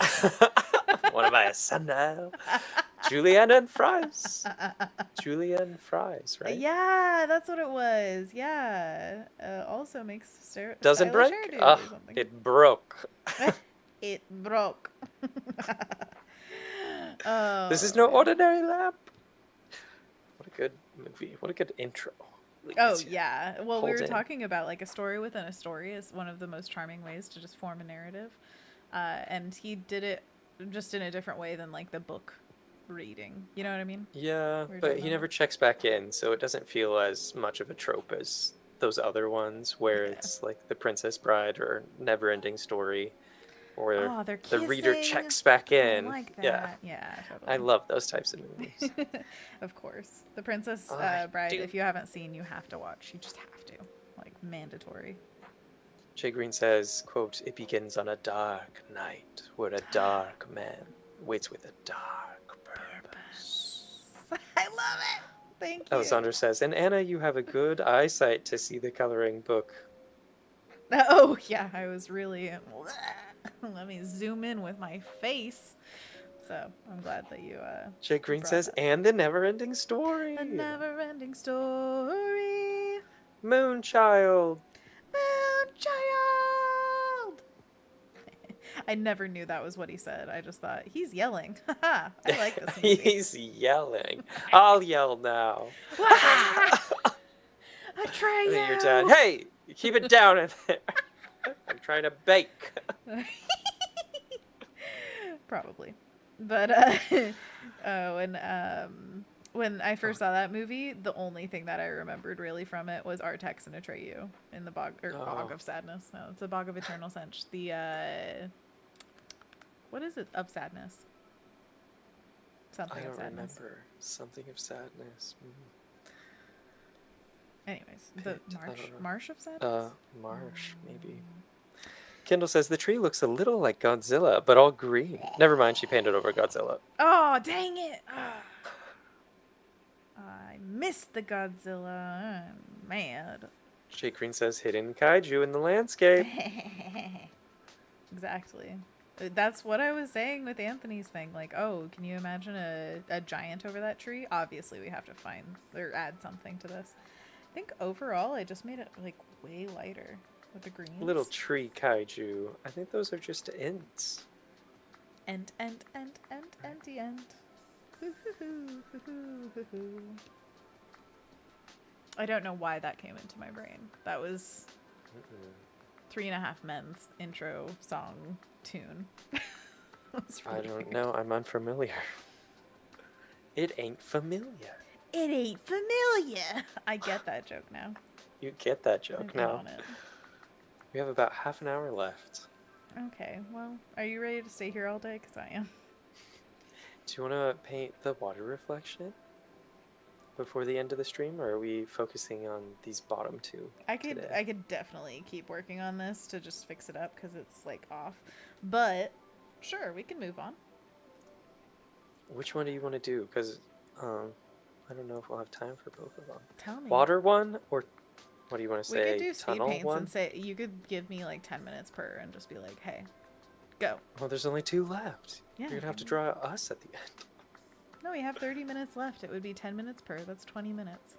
Want to buy a sundial? Julian and fries. Julian fries, right? Yeah, that's what it was. Yeah. Also makes doesn't break? It broke. It broke. Oh, this is no ordinary lamp. What a good movie. What a good intro. Oh, yeah. Well, we were talking about like a story within a story is one of the most charming ways to just form a narrative. And he did it just in a different way than like the book reading. You know what I mean? Yeah, but he never checks back in, so it doesn't feel as much of a trope as those other ones where it's like The Princess Bride or Never Ending Story. Or the reader checks back in. I like that. Yeah, totally. I love those types of movies. Of course. The Princess Bride, if you haven't seen, you have to watch. You just have to. Like, mandatory. Jay Green says, quote, it begins on a dark night where a dark man waits with a dark purpose. I love it. Thank you. Alessandra says, and Anna, you have a good eyesight to see the coloring book. Oh, yeah. I was really... Let me zoom in with my face. So I'm glad that you Jay Green says, and the never-ending story. The never-ending story. Moonchild. Moonchild. I never knew that was what he said. I just thought he's yelling. I like this movie. He's yelling. I'll yell now. Atreyu. You're done. Hey, keep it down in there. I'm trying to bake. Probably. But when I first saw that movie, the only thing that I remembered really from it was Artax and Atreyu in the bog of sadness. No, it's the bog of eternal stench. The what is it of sadness? Something of sadness. Remember something of sadness. Anyways, the marsh of sadness. Marsh maybe. Kendall says the tree looks a little like Godzilla, but all green. Never mind, she painted over Godzilla. Oh, dang it! I missed the Godzilla. I'm mad. Jay Green says hidden kaiju in the landscape. Exactly. That's what I was saying with Anthony's thing. Like, oh, can you imagine a giant over that tree? Obviously, we have to find or add something to this. I think overall, I just made it like way lighter. With the greens. Little tree kaiju. I think those are just ents. Ent. I don't know why that came into my brain. That was 3.5 Men's intro song tune. Really I don't know. I'm unfamiliar. It ain't familiar. It ain't familiar. I get that joke now. You get that I'm joke in now. on it. We have about half an hour left. Okay, well, are you ready to stay here all day? Because I am. Do you want to paint the water reflection before the end of the stream, or are we focusing on these bottom two today? I could definitely keep working on this to just fix it up because it's like off. But sure, we can move on. Which one do you want to do? Because I don't know if we'll have time for both of them. Tell me. Water one, or what do you want to We say? could do speed Tunnel paints one? and say you could give me like 10 minutes per and just be like, hey, go. Well, there's only 2 left. Yeah, You're gonna have to draw us at the end. No, we have 30 minutes left. It would be 10 minutes per. That's 20 minutes.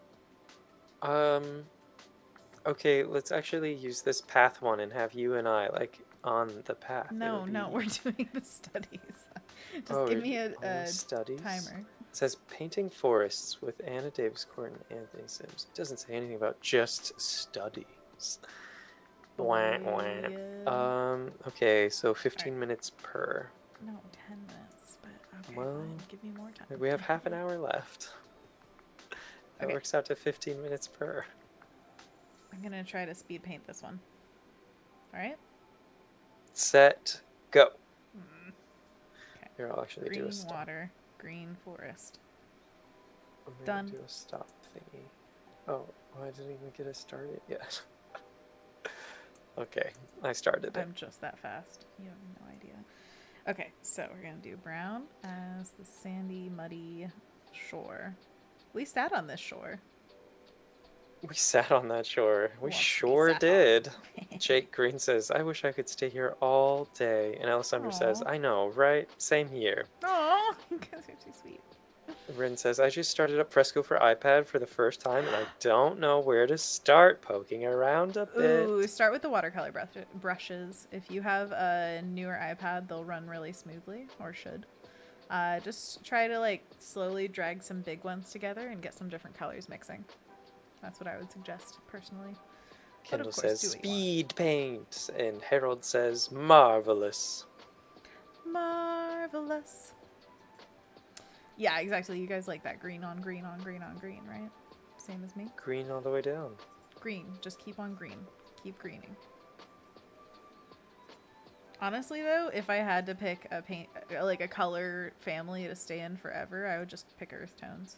Okay, let's actually use this path one and have you and I like on the path. No, we're doing the studies. Oh, Just give me a studies timer. It says painting forests with Anna Daviscourt and Anthony Sims. It doesn't say anything about just studies. Wah, wah. Okay, so 15 minutes per. No, 10 minutes. But okay, Well, fine. Give me more time. We have half an hour left. That Okay. works out to 15 minutes per. I'm gonna try to speed paint this one. All right. Set, go. Okay. Here, I'll actually do Green a stop. water, green forest. I'm gonna Done. do a stop thingy. Oh, I didn't even get it started yet. Okay, I started it. I'm just that fast. You have no idea. Okay, so we're gonna do brown as the sandy, muddy shore. We sat on this shore. We sat on that shore. We Once we sure sat on did. it. Jake Green says, I wish I could stay here all day. And Alessandra says, Aw. I know, right? Same here. Aw, you guys are too sweet. Rin says, I just started up Fresco for iPad for the first time, and I don't know where to start poking around a bit. Ooh, start with the watercolor brushes. If you have a newer iPad, they'll run really smoothly, or should. Just try to like slowly drag some big ones together and get some different colors mixing. That's what I would suggest personally. Kendall But of course, says, do what you want. speed paint. And Harold says, marvelous. Marvelous. Yeah, exactly. You guys like that green on green on green on green, right? Same as me. Green all the way down. Green. Just keep on green. Keep greening. Honestly, though, if I had to pick a paint, like a color family to stay in forever, I would just pick earth tones.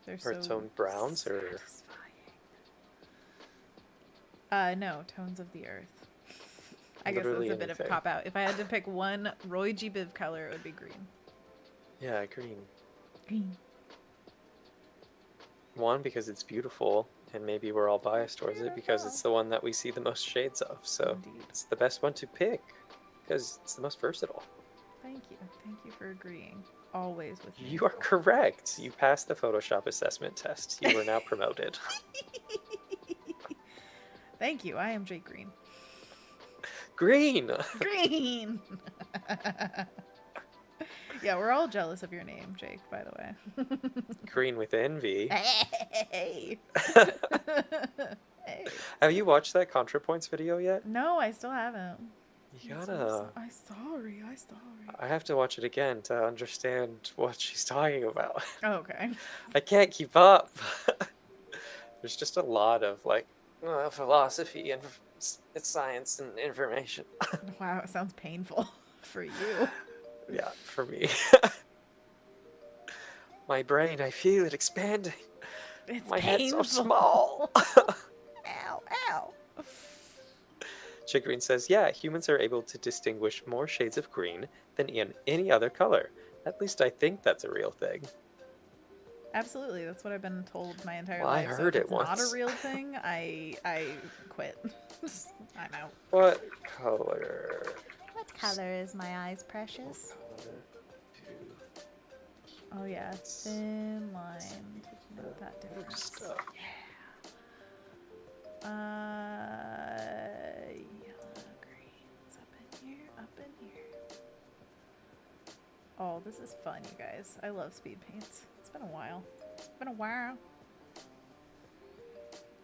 They're Earth so tone browns or satisfying. No, tones of the earth. I guess Literally that's a bit of a anything. cop out. If I had to pick one Roy G. Biv color, it would be green. Yeah, green. Green. One, because it's beautiful, and maybe we're all biased towards it because it's the one that we see the most shades of. So Indeed. it's the best one to pick because it's the most versatile. Thank you. Thank you for agreeing. Always with me. You are correct. You passed the Photoshop assessment test. You are now promoted. Thank you. I am Jake Green. Green! Green! Yeah, we're all jealous of your name, Jake, by the way. Green with envy. Hey! Hey. Have you watched that ContraPoints video yet? No, I still haven't. You gotta. I'm sorry. I have to watch it again to understand what she's talking about. Oh, okay. I can't keep up. There's just a lot of like philosophy and science and information. Wow, it sounds painful for you. Yeah, for me. My brain, I feel it expanding. It's My painful. head's so small. Ow, ow. Chick Green says, yeah, humans are able to distinguish more shades of green than in any other color. At least I think that's a real thing. Absolutely, that's what I've been told my entire Well, I life. heard so if it it's not once. a real thing, I quit. I'm out. What color? What color is my eyes, precious? Oh yeah, thin line to note that difference. Stuff. Yellow, greens up in here, up in here. Oh, this is fun, you guys. I love speed paints. It's been a while.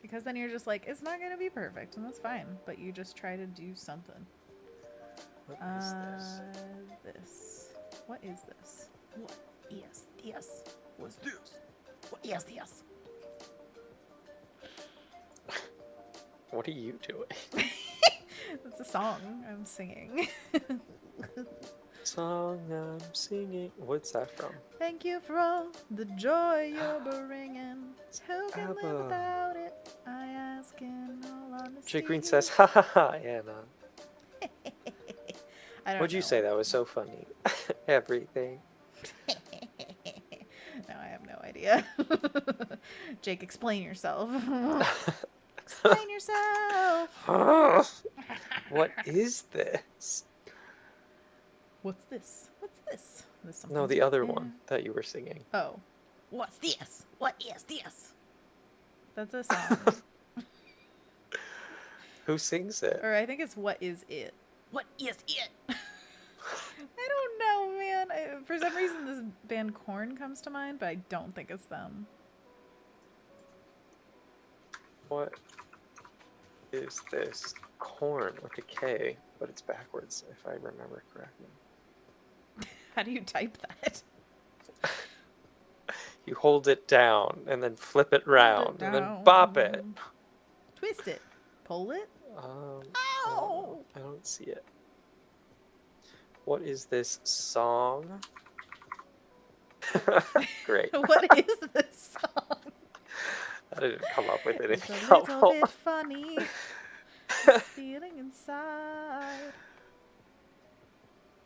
Because then you're just like, it's not gonna be perfect, and that's fine. But you just try to do something. What is this? This. What is this? What is this? What's this? What is this? What are you doing? That's a song I'm singing. Song I'm singing. What's that from? Thank you for all the joy you're bringing. Who can live ABBA. without it? I ask in all honesty. Jake Green says, ha ha ha, Anna. I don't What'd you know. say? That was so funny. Everything. No, I have no idea. Jake, explain yourself. Explain yourself. What is this? What's this? What's this? There's something No, the to- other one that you were singing. Oh. What's this? What is this? That's a song. Who sings it? Or I think it's What Is It? What is it? I don't know, man. For some reason, this band Korn comes to mind, but I don't think it's them. What is this? Corn with a K, but it's backwards, if I remember correctly. How do you type that? You hold it down, and then flip it round, and then bop it. Twist it. Pull it. I don't see it. What is this song? Great. What is this song? I didn't come up with It's anything a little helpful. bit funny. Feeling inside.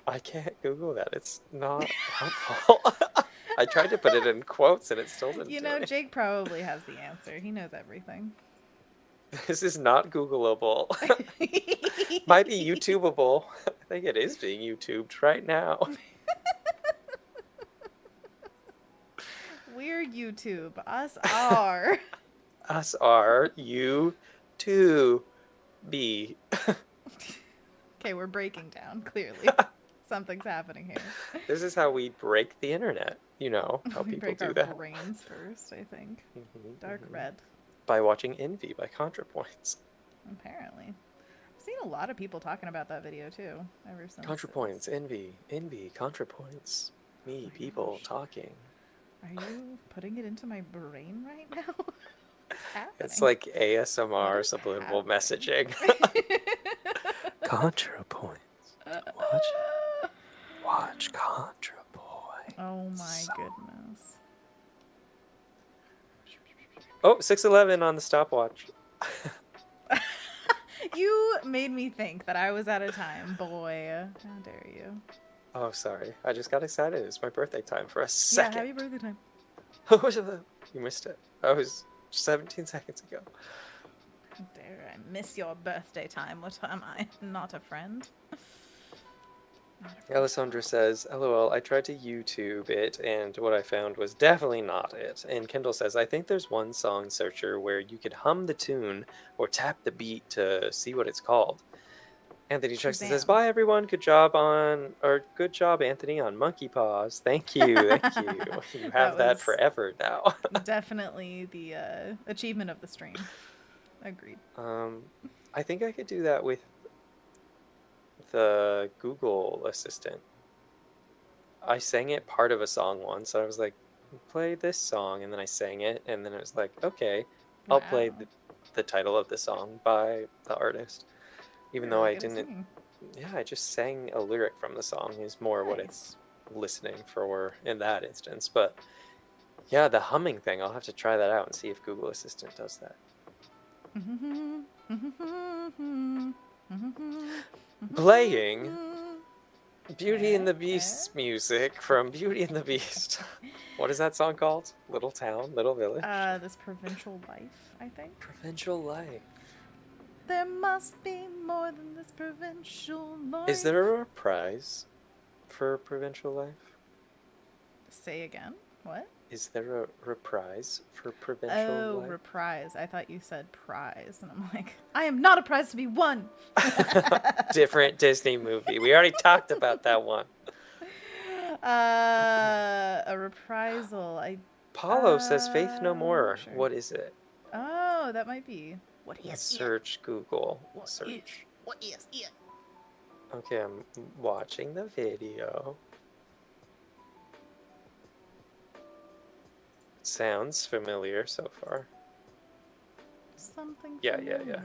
I can't Google that. It's not helpful. I tried to put it in quotes and it still didn't You do know, it. Jake probably has the answer. He knows everything. This is not Googleable. Might be YouTubeable. I think it is being YouTubed right now. We're YouTube. Us are. Us are you to be. Okay, we're breaking down, clearly. Something's happening here. This is how we break the internet. You know how We people break do our that. brains first, I think. Mhm, Dark mhm. red, By watching Envy by ContraPoints. apparently. I've seen a lot of people talking about that video, too, ever since. ContraPoints, Envy, ContraPoints. Me, my people, gosh. talking. Are you putting it into my brain right now? What's happening? It's like What ASMR is subliminal happening? messaging. ContraPoints. Watch ContraPoints. Oh my goodness. Oh, 6:11 on the stopwatch. You made me think that I was out of time, boy. How dare you? Oh, sorry. I just got excited. It's my birthday time for a Yeah, second. happy birthday time. You missed it. That was 17 seconds ago. How dare I miss your birthday time? What am I? Not a friend? Not a friend. Alessandra says, LOL, I tried to YouTube it, and what I found was definitely not it. And Kendall says, I think there's one song searcher where you could hum the tune or tap the beat to see what it's called. Anthony checks and says, Shazam. bye everyone, good job, Anthony, on Monkey Paws. Thank you. You have that was- forever now. Definitely the achievement of the stream. Agreed. I think I could do that with the Google Assistant. I sang it part of a song once. I was like, play this song, and then I sang it, and then it was like, okay, I'll play Wow. the title of the song by the artist. Even You're though really I good at didn't, singing. yeah, I just sang a lyric from the song is more what it's listening for in that instance. But yeah, the humming thing, I'll have to try that out and see if Google Assistant does that. Playing Beauty and the Beast's music from Beauty and the Beast. What is that song called? Little Town, Little Village? This provincial life, I think. Provincial Life. There must be more than this provincial life. Is there a prize for Provincial Life? Say again? What? Is there a reprise for Provincial Oh, Life? reprise. I thought you said prize. And I'm like, I am not a prize to be won. Different Disney movie. We already talked about that one. A reprisal. Paulo says Faith No More. Sure. What is it? Oh, that might be. What is Search Google. What Search. What is it? Okay, I'm watching the video. sounds familiar so far. Something Yeah. familiar.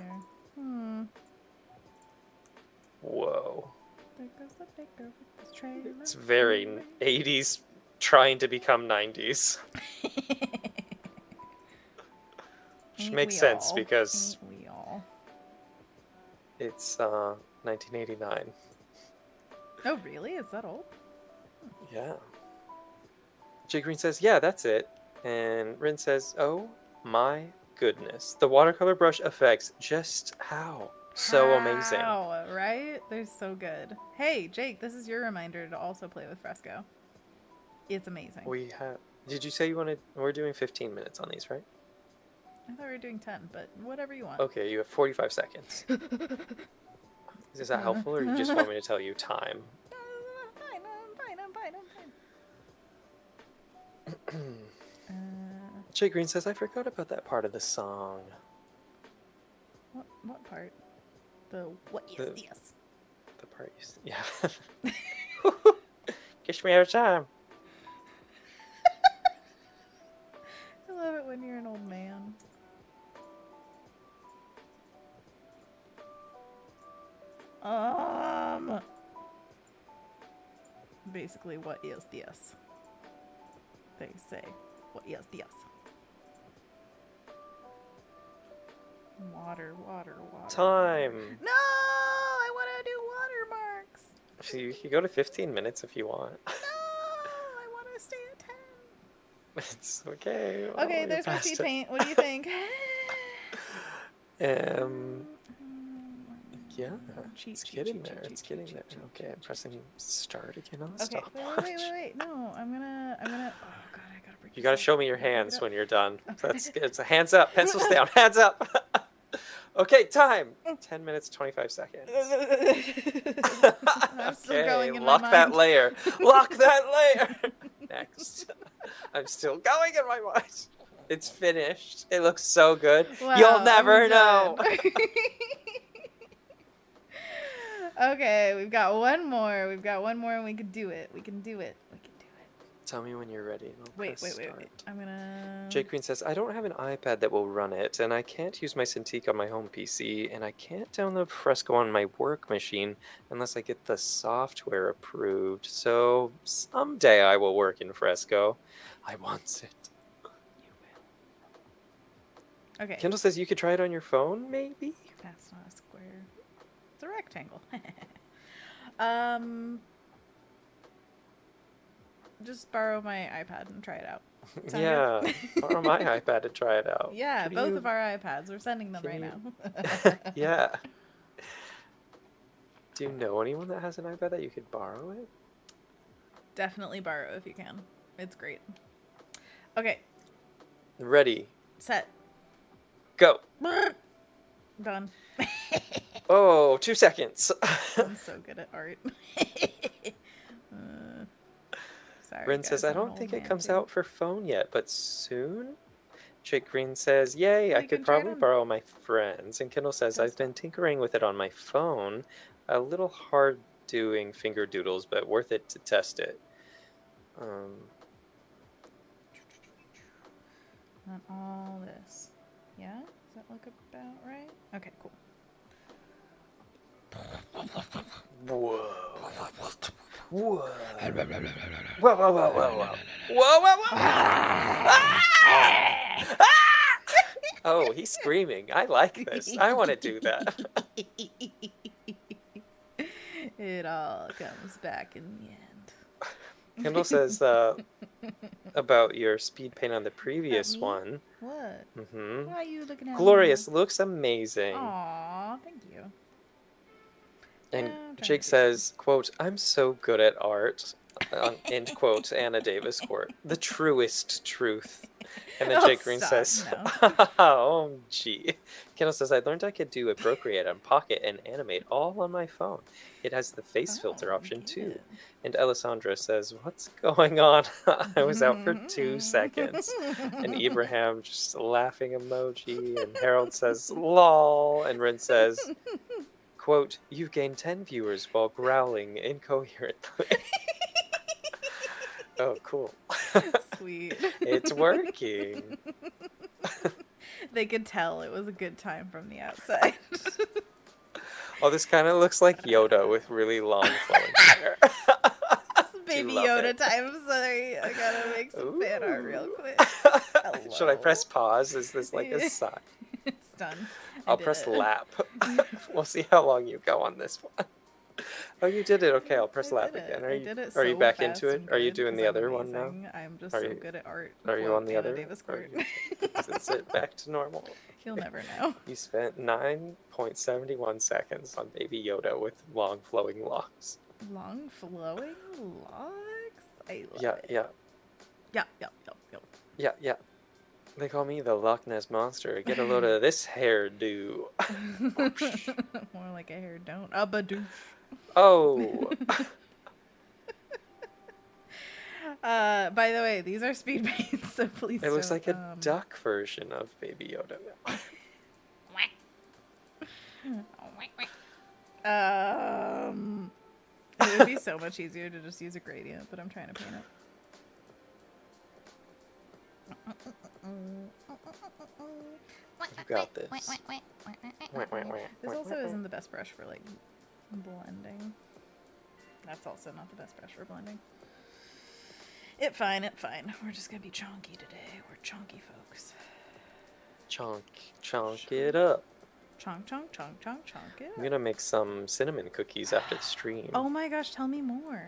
Whoa. There goes the baker with his trailer. It's very 80s trying to become 90s. Which makes sense because Ain't we all? it's 1989. Oh, really? Is that old? Yeah. Jay Green says, yeah, that's it. And Rin says, oh my goodness. The watercolor brush effects, just how? So amazing. Wow, right? They're so good. Hey, Jake, this is your reminder to also play with Fresco. It's amazing. We have... Did you say you wanted... We're doing 15 minutes on these, right? I thought we were doing 10, but whatever you want. Okay, you have 45 seconds. Is that helpful, or you just want me to tell you time? I'm fine. Jay Green says, I forgot about that part of the song. What part? The what is this? The part you... Yeah. Kiss me every time. I love it when you're an old man. Basically, what is this? They say, what is this? Water. Time. No, I want to do watermarks. So you can go to 15 minutes if you want. No, I want to stay at 10. It's okay. Well, okay, there's my speed paint. What do you think? Yeah, it's getting there. It's getting there. Okay, I'm pressing start again on the stopwatch. Wait. No, I'm gonna. Oh God, I gotta break. You gotta show me your hands when you're done. That's good. So hands up, pencils down, hands up. Okay, time. 10 minutes, 25 seconds. I'm still going in lock my that mind. layer. Lock that layer. Next. I'm still going in my mind. It's finished. It looks so good. Wow, You'll never know. Okay, we've got one more. And we can do it. Tell me when you're ready. Wait. I'm gonna... Jake Green says, I don't have an iPad that will run it, and I can't use my Cintiq on my home PC, and I can't download Fresco on my work machine unless I get the software approved. So someday I will work in Fresco. I want it. You will. Okay. Kendall says you could try it on your phone, maybe? That's not a square. It's a rectangle. Just borrow my iPad and try it out. Sound Yeah, good? borrow my iPad to try it out. Yeah, both of our iPads. We're sending them right now. Yeah. Do you know anyone that has an iPad that you could borrow it? Definitely borrow if you can. It's great. Okay. Ready. Set. Go. Done. Oh, 2 seconds. I'm so good at art. Sorry, Rin guys, says, I I'm an don't old think it man, comes too. out for phone yet, but soon? Jake Green says, yay, I You could can try it probably on. borrow my friends. And Kendall says, I've been tinkering with it on my phone. A little hard doing finger doodles, but worth it to test it. On all this. Yeah? Does that look about right? Okay, cool. Whoa. Whoa. Whoa, whoa, whoa, whoa, whoa. Whoa, whoa, whoa. Oh, he's screaming. I like this. I want to do that. It all comes back in the end. Kendall says about your speed paint on the previous me? one. What? Mm-hmm. Why are you looking at Glorious. Looks amazing. Aw, thank you. And Yeah, I'm trying Jake to do says, quote, I'm so good at art, end quote, Anna Daviscourt. The truest truth. And then Oh, Jake Green stop, says, no. oh, gee. Kendall says, I learned I could do a Procreate and Pocket and animate all on my phone. It has the face filter option, too. good. And Alessandra says, what's going on? I was out for 2 seconds. And Ibrahim just laughing emoji. And Harold says, lol. And Rin says, quote, you've gained 10 viewers while growling incoherently. Oh, cool. Sweet. It's working. They could tell it was a good time from the outside. Oh, this kind of looks like Yoda with really long flowing hair. Baby love Yoda it. time. Sorry, I gotta make some fan art real Ooh. quick. Should I press Hello. pause? Is this like a sign? It's done. I'll press lap. We'll see how long you go on this one. Oh, you did it. Okay, I'll press lap again. I did it Are you so back fast into it? and Are you good doing 'cause the I'm other one now? amazing. I'm just Are so you- good at art. Are you Quote on the Anna other? Daviscourt. Is it back to normal? You'll never know. You spent 9.71 seconds on Baby Yoda with long flowing locks. Long flowing locks? I love Yeah, it. yeah, Yeah. yeah, yeah. They call me the Loch Ness Monster. Get a load of this hairdo. More like a hair don't. A badoosh. Oh. By the way, these are speed paints, so please It looks don't, like a duck version of Baby Yoda. It would be so much easier to just use a gradient, but I'm trying to paint it. You got this. This also isn't the best brush for like blending. That's also not the best brush for blending. It fine. We're just gonna be chonky today. We're chonky folks. Chonk it up. Chonk it. I'm gonna make some cinnamon cookies after the stream. Oh my gosh, tell me more.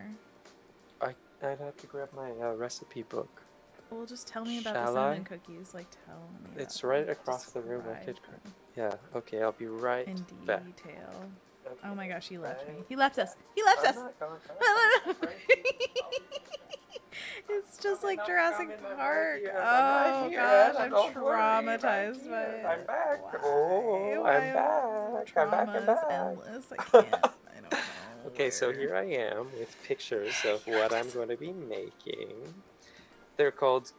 I'd have to grab my recipe book. Well, just tell me about Shall the cinnamon I? cookies. Like, tell me. It's about right them. across the room. I could. Describe them Yeah. Okay. I'll be right in back. detail. Oh my gosh, he left me. He left us. He left us. It's just like Jurassic Park. Oh gosh, I'm traumatized by it. I'm back. Why? Oh, Why I'm back. I'm back. Trauma I'm is back. endless. I can't. I don't know. Okay, so where. here I am with pictures of what I'm going to be making. They're called,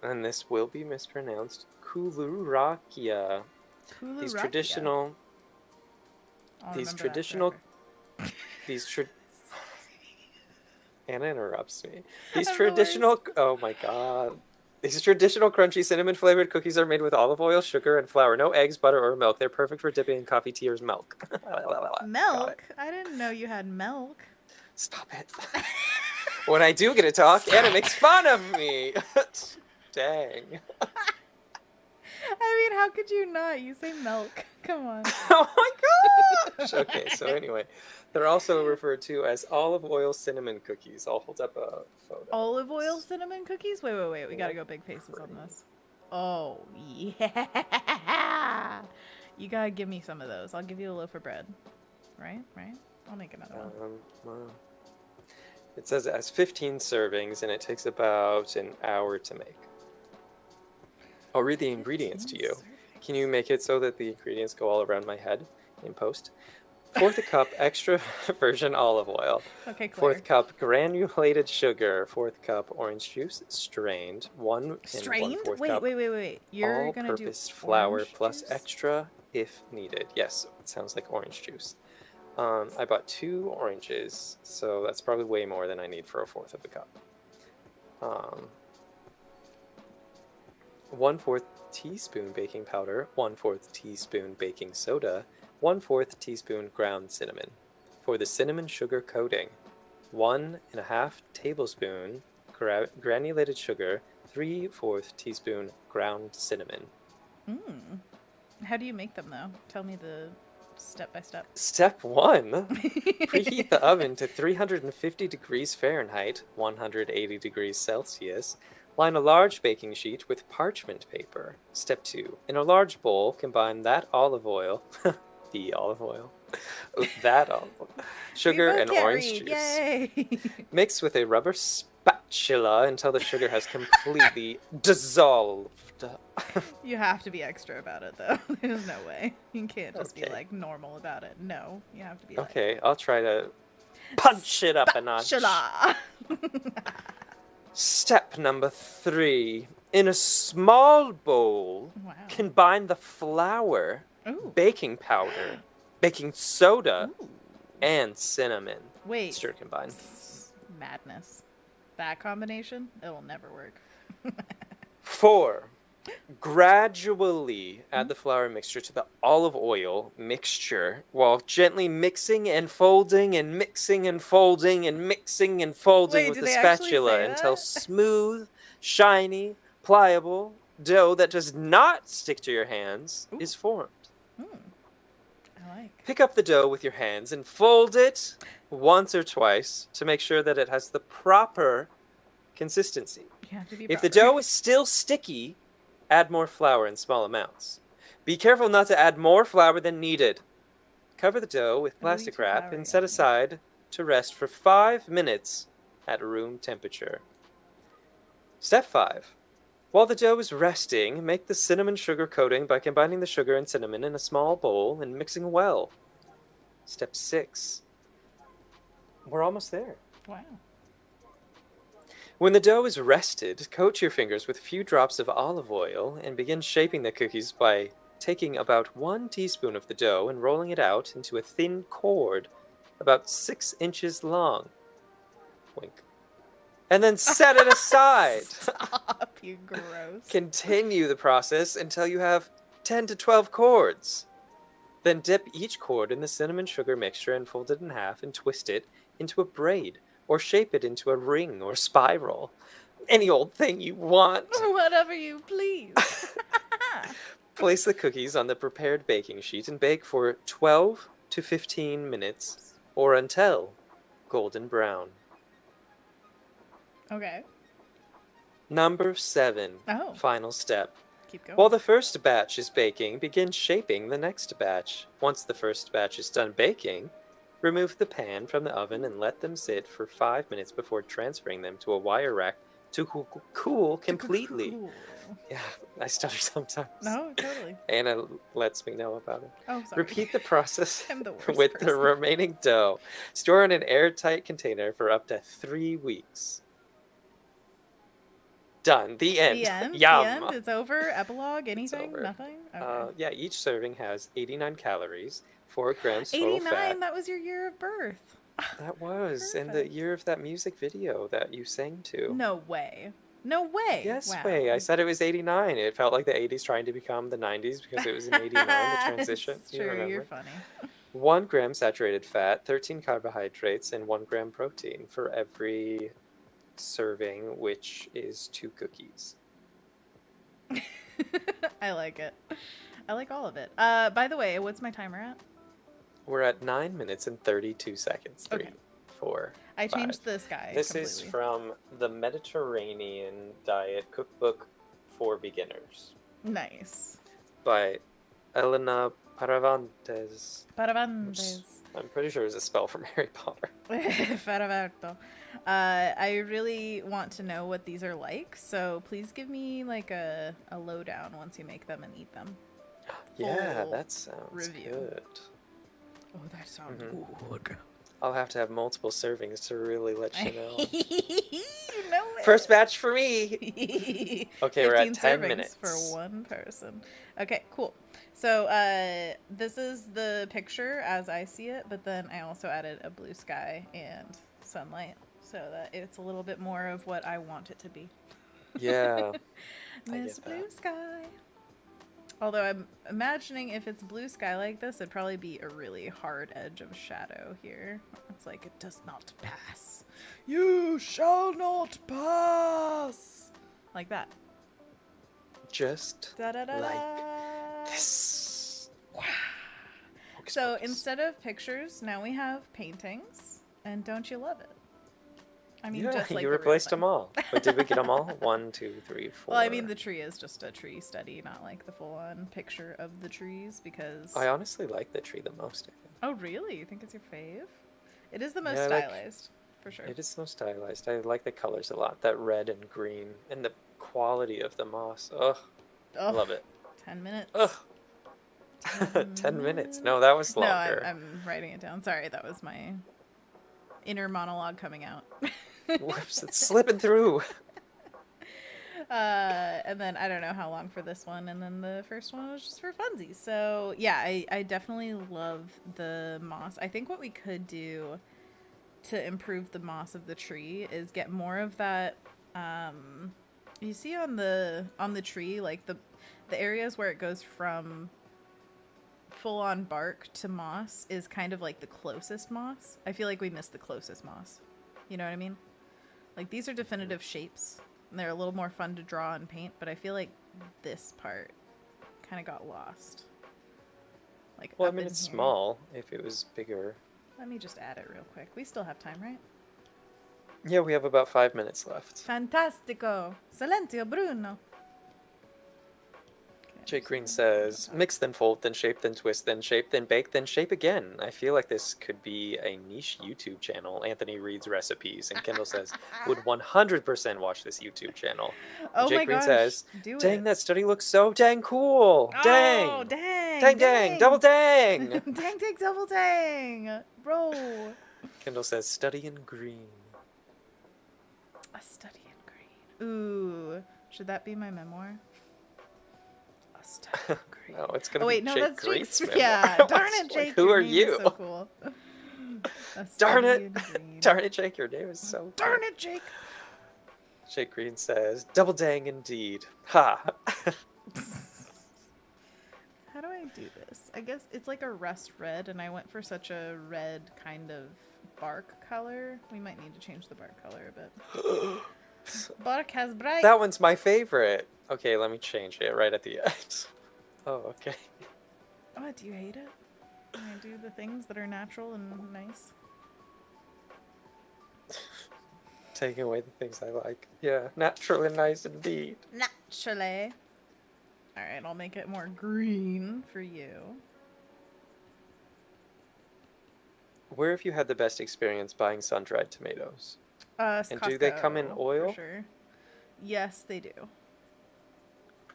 and this will be mispronounced, kulurakia. These Kulurakia. traditional, I'll these remember that traditional, forever. these Anna interrupts me. These I'm the traditional, oh my god. These traditional crunchy cinnamon flavored cookies are made with olive oil, sugar, and flour. No eggs, butter, or milk. They're perfect for dipping in coffee, tea, or milk. Got it. Milk? I didn't know you had milk. Stop it. When I do get to talk, Anna makes fun of me. Dang. I mean, how could you not? You say milk. Come on. Oh my gosh. Okay, so anyway, they're also referred to as olive oil cinnamon cookies. I'll hold up a photo. Olive oil cinnamon cookies? Wait. We gotta go big faces on this. Oh, yeah. You gotta give me some of those. I'll give you a loaf of bread. Right? I'll make another one. Wow. It says it has 15 servings and it takes about an hour to make. I'll read the ingredients to you. Can you make it so that the ingredients go all around my head in post? 4th cup extra virgin olive oil. Okay, Claire. 4th cup granulated sugar. 4th cup orange juice, strained. 1 Strained? 1/4 Wait. cup You're gonna do all-purpose flour orange plus juice? extra if needed. Yes, it sounds like orange juice. I bought 2 oranges, so that's probably way more than I need for 1/4 of a cup. 1/4 teaspoon baking powder, 1/4 teaspoon baking soda, 1/4 teaspoon ground cinnamon. For the cinnamon sugar coating, 1.5 tablespoon granulated sugar, 3/4 teaspoon ground cinnamon. How do you make them, though? Tell me the step-by-step. Step 1. Preheat the oven to 350 degrees Fahrenheit, 180 degrees Celsius. Line a large baking sheet with parchment paper. Step 2. In a large bowl, combine that olive oil, the olive oil, with that olive oil, sugar and orange juice. Yay! Mix with a rubber spatula until the sugar has completely dissolved. You have to be extra about it, though. There's no way. You can't just be, Okay. like, normal about it. No, you have to be Okay, I'll try to punch it up a like... notch. Spatula! Step number 3. In a small bowl, Wow. combine the flour, Ooh. baking powder, baking soda, Ooh. and cinnamon. Wait. Stir combine. Madness. That combination, it'll never work. 4. Gradually add the flour mixture to the olive oil mixture while gently mixing and folding and mixing and folding and mixing and folding Wait, with do the they actually spatula say until that? smooth, shiny, pliable dough that does not stick to your hands Ooh. is formed. I like. Pick up the dough with your hands and fold it once or twice to make sure that it has the proper consistency. You have to be If the proper. dough is still sticky, add more flour in small amounts. Be careful not to add more flour than needed. Cover the dough with It'll be plastic too wrap floury and set on me. aside to rest for 5 minutes at room temperature. Step 5. While the dough is resting, make the cinnamon sugar coating by combining the sugar and cinnamon in a small bowl and mixing well. Step 6. We're almost there. Wow. When the dough is rested, coat your fingers with a few drops of olive oil and begin shaping the cookies by taking about 1 teaspoon of the dough and rolling it out into a thin cord about 6 inches long. Wink. And then set it aside. Stop, you gross. Continue the process until you have 10 to 12 cords. Then dip each cord in the cinnamon sugar mixture and fold it in half and twist it into a braid or shape it into a ring or spiral. Any old thing you want. Whatever you please. Place the cookies on the prepared baking sheet and bake for 12 to 15 minutes or until golden brown. Okay. Number 7. Oh. Final step. Keep going. While the first batch is baking, begin shaping the next batch. Once the first batch is done baking, remove the pan from the oven and let them sit for 5 minutes before transferring them to a wire rack to cool completely. Cool. Yeah, I stutter sometimes. No, totally. Anna lets me know about it. Oh, sorry. Repeat the process I'm the worst with the person. remaining dough. Store in an airtight container for up to 3 weeks. Done. The end. The end? Yum. The end? It's over? Epilogue? Anything? over. Nothing? Okay. Yeah, each serving has 89 calories, 4 grams total 89? fat. That was your year of birth. That was in the Perfect. year of that music video that you sang to. No way. No way. Yes, Wow. way. I said it was 89. It felt like the 80s trying to become the 90s because it was in 89, the transition. It's You true. remember? You're funny. 1 gram saturated fat, 13 carbohydrates, and 1 gram protein for every serving, which is 2 cookies. I like it. I like all of it. By the way, what's my timer at? We're at 9 minutes and 32 seconds. 3, Okay. 4. I 5. changed this guy. This completely. is from the Mediterranean Diet Cookbook for Beginners Nice. by Elena Paravantes. Paravantes. I'm pretty sure it's a spell from Harry Potter. Faraverto. I really want to know what these are like, so please give me like a lowdown once you make them and eat them. Yeah, Full that sounds review. good. Oh, that sounds Mhm. good. I'll have to have multiple servings to really let you know. You know it. First batch for me. Okay, we're at 15 10 servings minutes. for one person. Okay, cool. So this is the picture as I see it, but then I also added a blue sky and sunlight so that it's a little bit more of what I want it to be. Yeah. I Miss get that. Blue Sky. Although I'm imagining if it's blue sky like this, it'd probably be a really hard edge of shadow here. It's like it does not pass. You shall not pass. Like that. Just Da-da-da-da. like this. Hocus So pocus. instead of pictures, now we have paintings. And don't you love it? I mean, yeah, just like you the real replaced thing. them all. But did we get them all? 1, 2, 3, 4. Well, I mean, the tree is just a tree study, not like the full-on picture of the trees, because... I honestly like the tree the most, I think. Oh, really? You think it's your fave? It is the most Yeah, I like- stylized, for sure. It is so stylized. I like the colors a lot. That red and green. And the quality of the moss. Ugh. I Ugh, love it. 10 minutes. Ugh. 10 minutes. No, that was No, longer. I'm writing it down. Sorry, that was my inner monologue coming out. Whoops, it's slipping through. And then I don't know how long for this one, and then the first one was just for funsies. So yeah, I definitely love the moss. I think what we could do to improve the moss of the tree is get more of that. You see on the tree, like the areas where it goes from full on bark to moss is kind of like the closest moss. I feel like we missed the closest moss. You know what I mean? Like these are definitive shapes and they're a little more fun to draw and paint, but I feel like this part kind of got lost. Like, well, I mean, it's small. If it was bigger. Let me just add it real quick. We still have time, right? Yeah, we have about 5 minutes left. Fantastico. Silenzio, Bruno. Jake Green says, mix, then fold, then shape, then twist, then shape, then bake, then shape again. I feel like this could be a niche YouTube channel. Anthony reads recipes. And Kendall says, would 100% watch this YouTube channel. Oh Jake my Green gosh, says, do dang, it. that study looks so dang cool. Oh, Dang. dang. Dang, dang. Double dang. Dang, dang, double dang. Bro. Kendall says, study in green. A study in green. Ooh. Should that be my memoir? A study in green. No, it's going to wait, be no, Jake that's Green's Jake's. memoir. Yeah, darn it, Jake. Like, who your are name you? is so cool. A Darn study it. in green. Darn it, Jake. Your name is so Darn cool. it, Jake. Jake Green says, double dang indeed. Ha. How do I do this? I guess it's like a rust red, and I went for such a red kind of bark color. We might need to change the bark color a bit. Bark has bright. That one's my favorite. Okay, let me change it right at the end. Oh, okay. Oh, do you hate it? When I do the things that are natural and nice? Taking away the things I like. Yeah, natural and nice indeed. Naturally. Alright, I'll make it more green for you. Where have you had the best experience buying sun-dried tomatoes? And do they come in Costco, oil? For sure. Yes, they do.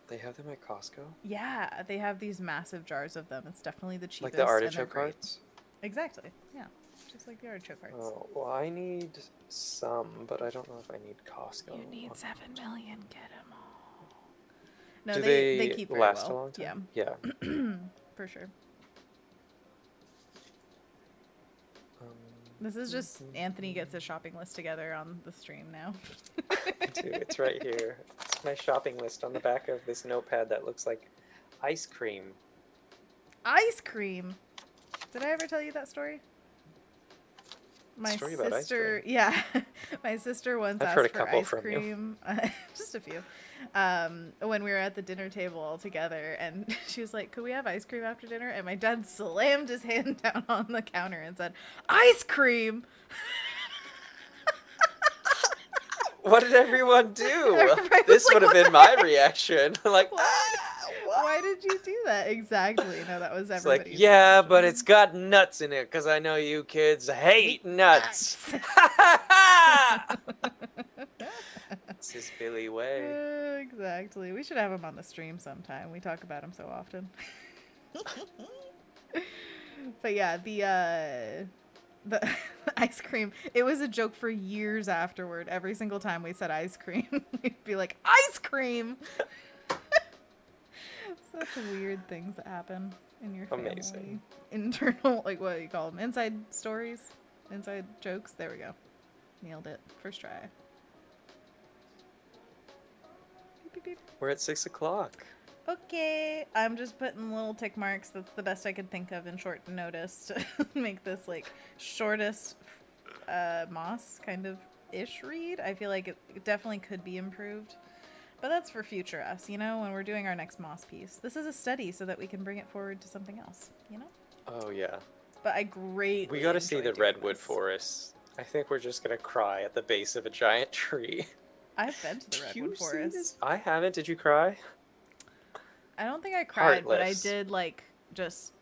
They have them at Costco? Yeah, they have these massive jars of them. It's definitely the cheapest. Like the and they're artichoke great. hearts? Exactly, yeah. Just like the artichoke hearts. Oh, well, I need some, but I don't know if I need Costco. You need 7 million, get them all. No, Do they keep very last well. a long time? Yeah. Yeah. For sure. This is just Anthony gets his shopping list together on the stream now. Dude, it's right here. It's my shopping list on the back of this notepad that looks like ice cream. Ice cream! Did I ever tell you that story? My Story about ice sister, cream? yeah, my sister once I've asked heard a for couple ice from you. cream, just a few, when we were at the dinner table all together, and she was like, "Could we have ice cream after dinner?" And my dad slammed his hand down on the counter and said, "Ice cream!" What did everyone do? Everybody This was would like, have been "What my reaction. Like, Why did you do that? Exactly. No, that was it's like, everybody's yeah, reaction. but it's got nuts in it, because I know you kids hate nuts. It's his Billy way. Exactly. We should have him on the stream sometime. We talk about him so often. But yeah, the ice cream, it was a joke for years afterward. Every single time we said ice cream, we'd be like, ice cream! Such weird things that happen in your family. Amazing. Internal, like what do you call them? Inside stories? Inside jokes? There we go. Nailed it. First try. Beep, beep, beep. We're at 6 o'clock. Okay, I'm just putting little tick marks. That's the best I could think of in short notice to make this like shortest moss kind of ish read. I feel like it definitely could be improved, but that's for future us, you know, when we're doing our next moss piece. This is a study so that we can bring it forward to something else, you know. Oh, yeah. But I greatly We got to see the enjoyed doing redwood this. forest. I think we're just going to cry at the base of a giant tree. I've been to the Did you redwood see forest. this? I haven't. Did you cry? I don't think I cried, but I Heartless. did like just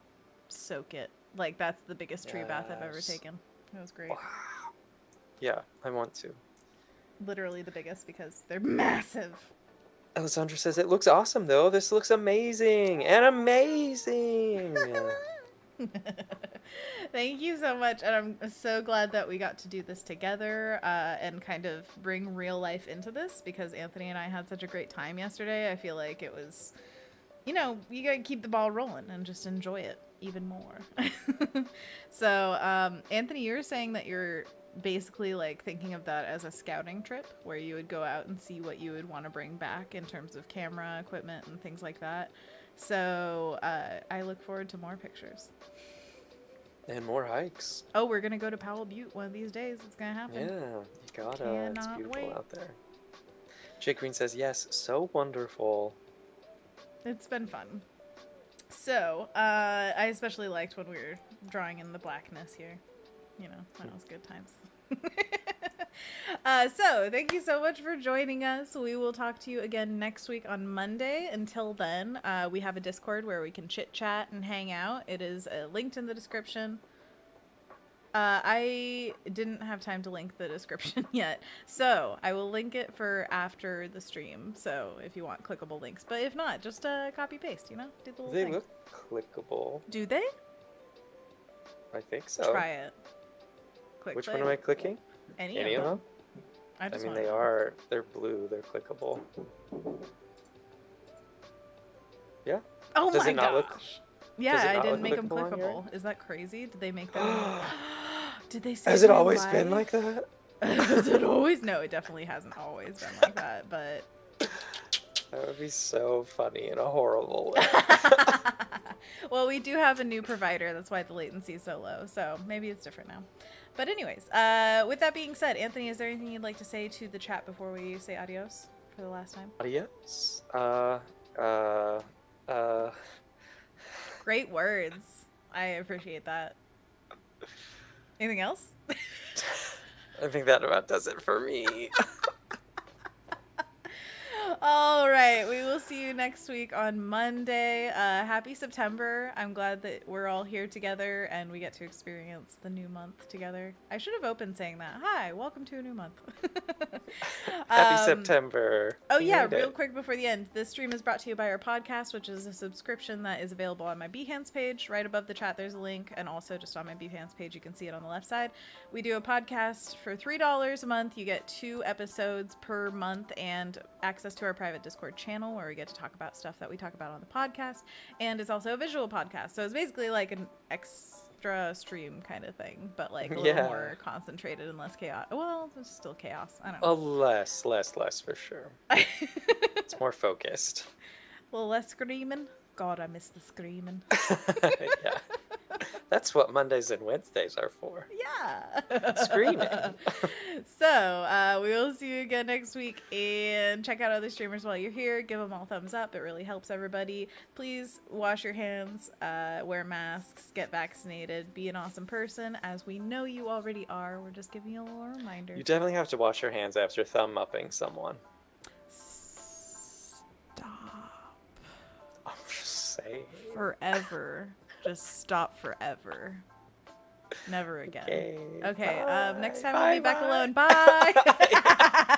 soak it. Like that's the biggest tree bath I've ever Yes. taken. It was great. Wow. Yeah, I want to. Literally the biggest because they're massive. Alessandra says, it looks awesome, though. This looks amazing. And amazing. Thank you so much, and I'm so glad that we got to do this together and kind of bring real life into this because Anthony and I had such a great time yesterday. I feel like it was, you know, you gotta keep the ball rolling and just enjoy it even more. So, Anthony, you were saying that you're basically like thinking of that as a scouting trip where you would go out and see what you would want to bring back in terms of camera equipment and things like that. So I look forward to more pictures. And more hikes. Oh, we're going to go to Powell Butte one of these days. It's going to happen. Yeah, you gotta. It's Cannot beautiful wait. out there. Jake Green says, yes, so wonderful. It's been fun. So, I especially liked when we were drawing in the blackness here. You know, that was good times. So, thank you so much for joining us. We will talk to you again next week on Monday. Until then, we have a Discord where we can chit-chat and hang out. It is linked in the description. I didn't have time to link the description yet, so I will link it for after the stream, so if you want clickable links. But if not, just copy-paste, you know? Do the little They thing. look clickable. Do they? I think so. Try it. Click, Which click. one am I clicking? Any of them? I I mean, wanna- they're blue, they're clickable. Yeah? Oh Does my it not look- gosh. does Yeah, it I not didn't look make them clickable on your clickable. Is that crazy? Did they make them? Did they say Has it they're always been live? like that? Has it always? No, it definitely hasn't always been like that, but... That would be so funny in a horrible way. Well, we do have a new provider. That's why the latency is so low. So maybe it's different now. But anyways, with that being said, Anthony, is there anything you'd like to say to the chat before we say adios for the last time? Adios. Great words. I appreciate that. Anything else? I think that about does it for me. All right. We will see you next week on Monday. Happy September. I'm glad that we're all here together and we get to experience the new month together. I should have opened saying that. Hi, welcome to a new month. Happy September. Oh, You yeah, made real it. quick before the end. This stream is brought to you by our podcast, which is a subscription that is available on my Behance page. Right above the chat, there's a link. And also just on my Behance page, you can see it on the left side. We do a podcast for $3 a month. You get 2 episodes per month and access to our private Discord channel where we get to talk about stuff that we talk about on the podcast. And it's also a visual podcast. So it's basically like an extra stream kind of thing, but like a little more concentrated and less chaos. Well, it's still chaos. I don't know. Less for sure. It's more focused. A little less screaming. God, I miss the screaming. Yeah. That's what Mondays and Wednesdays are for. Yeah. Screaming. So, we will see you again next week, and check out other streamers while you're here. Give them all thumbs up. It really helps everybody. Please wash your hands, wear masks, get vaccinated, be an awesome person, as we know you already are. We're just giving you a little reminder. You definitely have to wash your hands after thumb-upping someone. Stop. I'm just saying. Forever. Just stop forever. Never again. Okay. Okay, Bye. next time Bye, we'll be back bye. alone. Bye.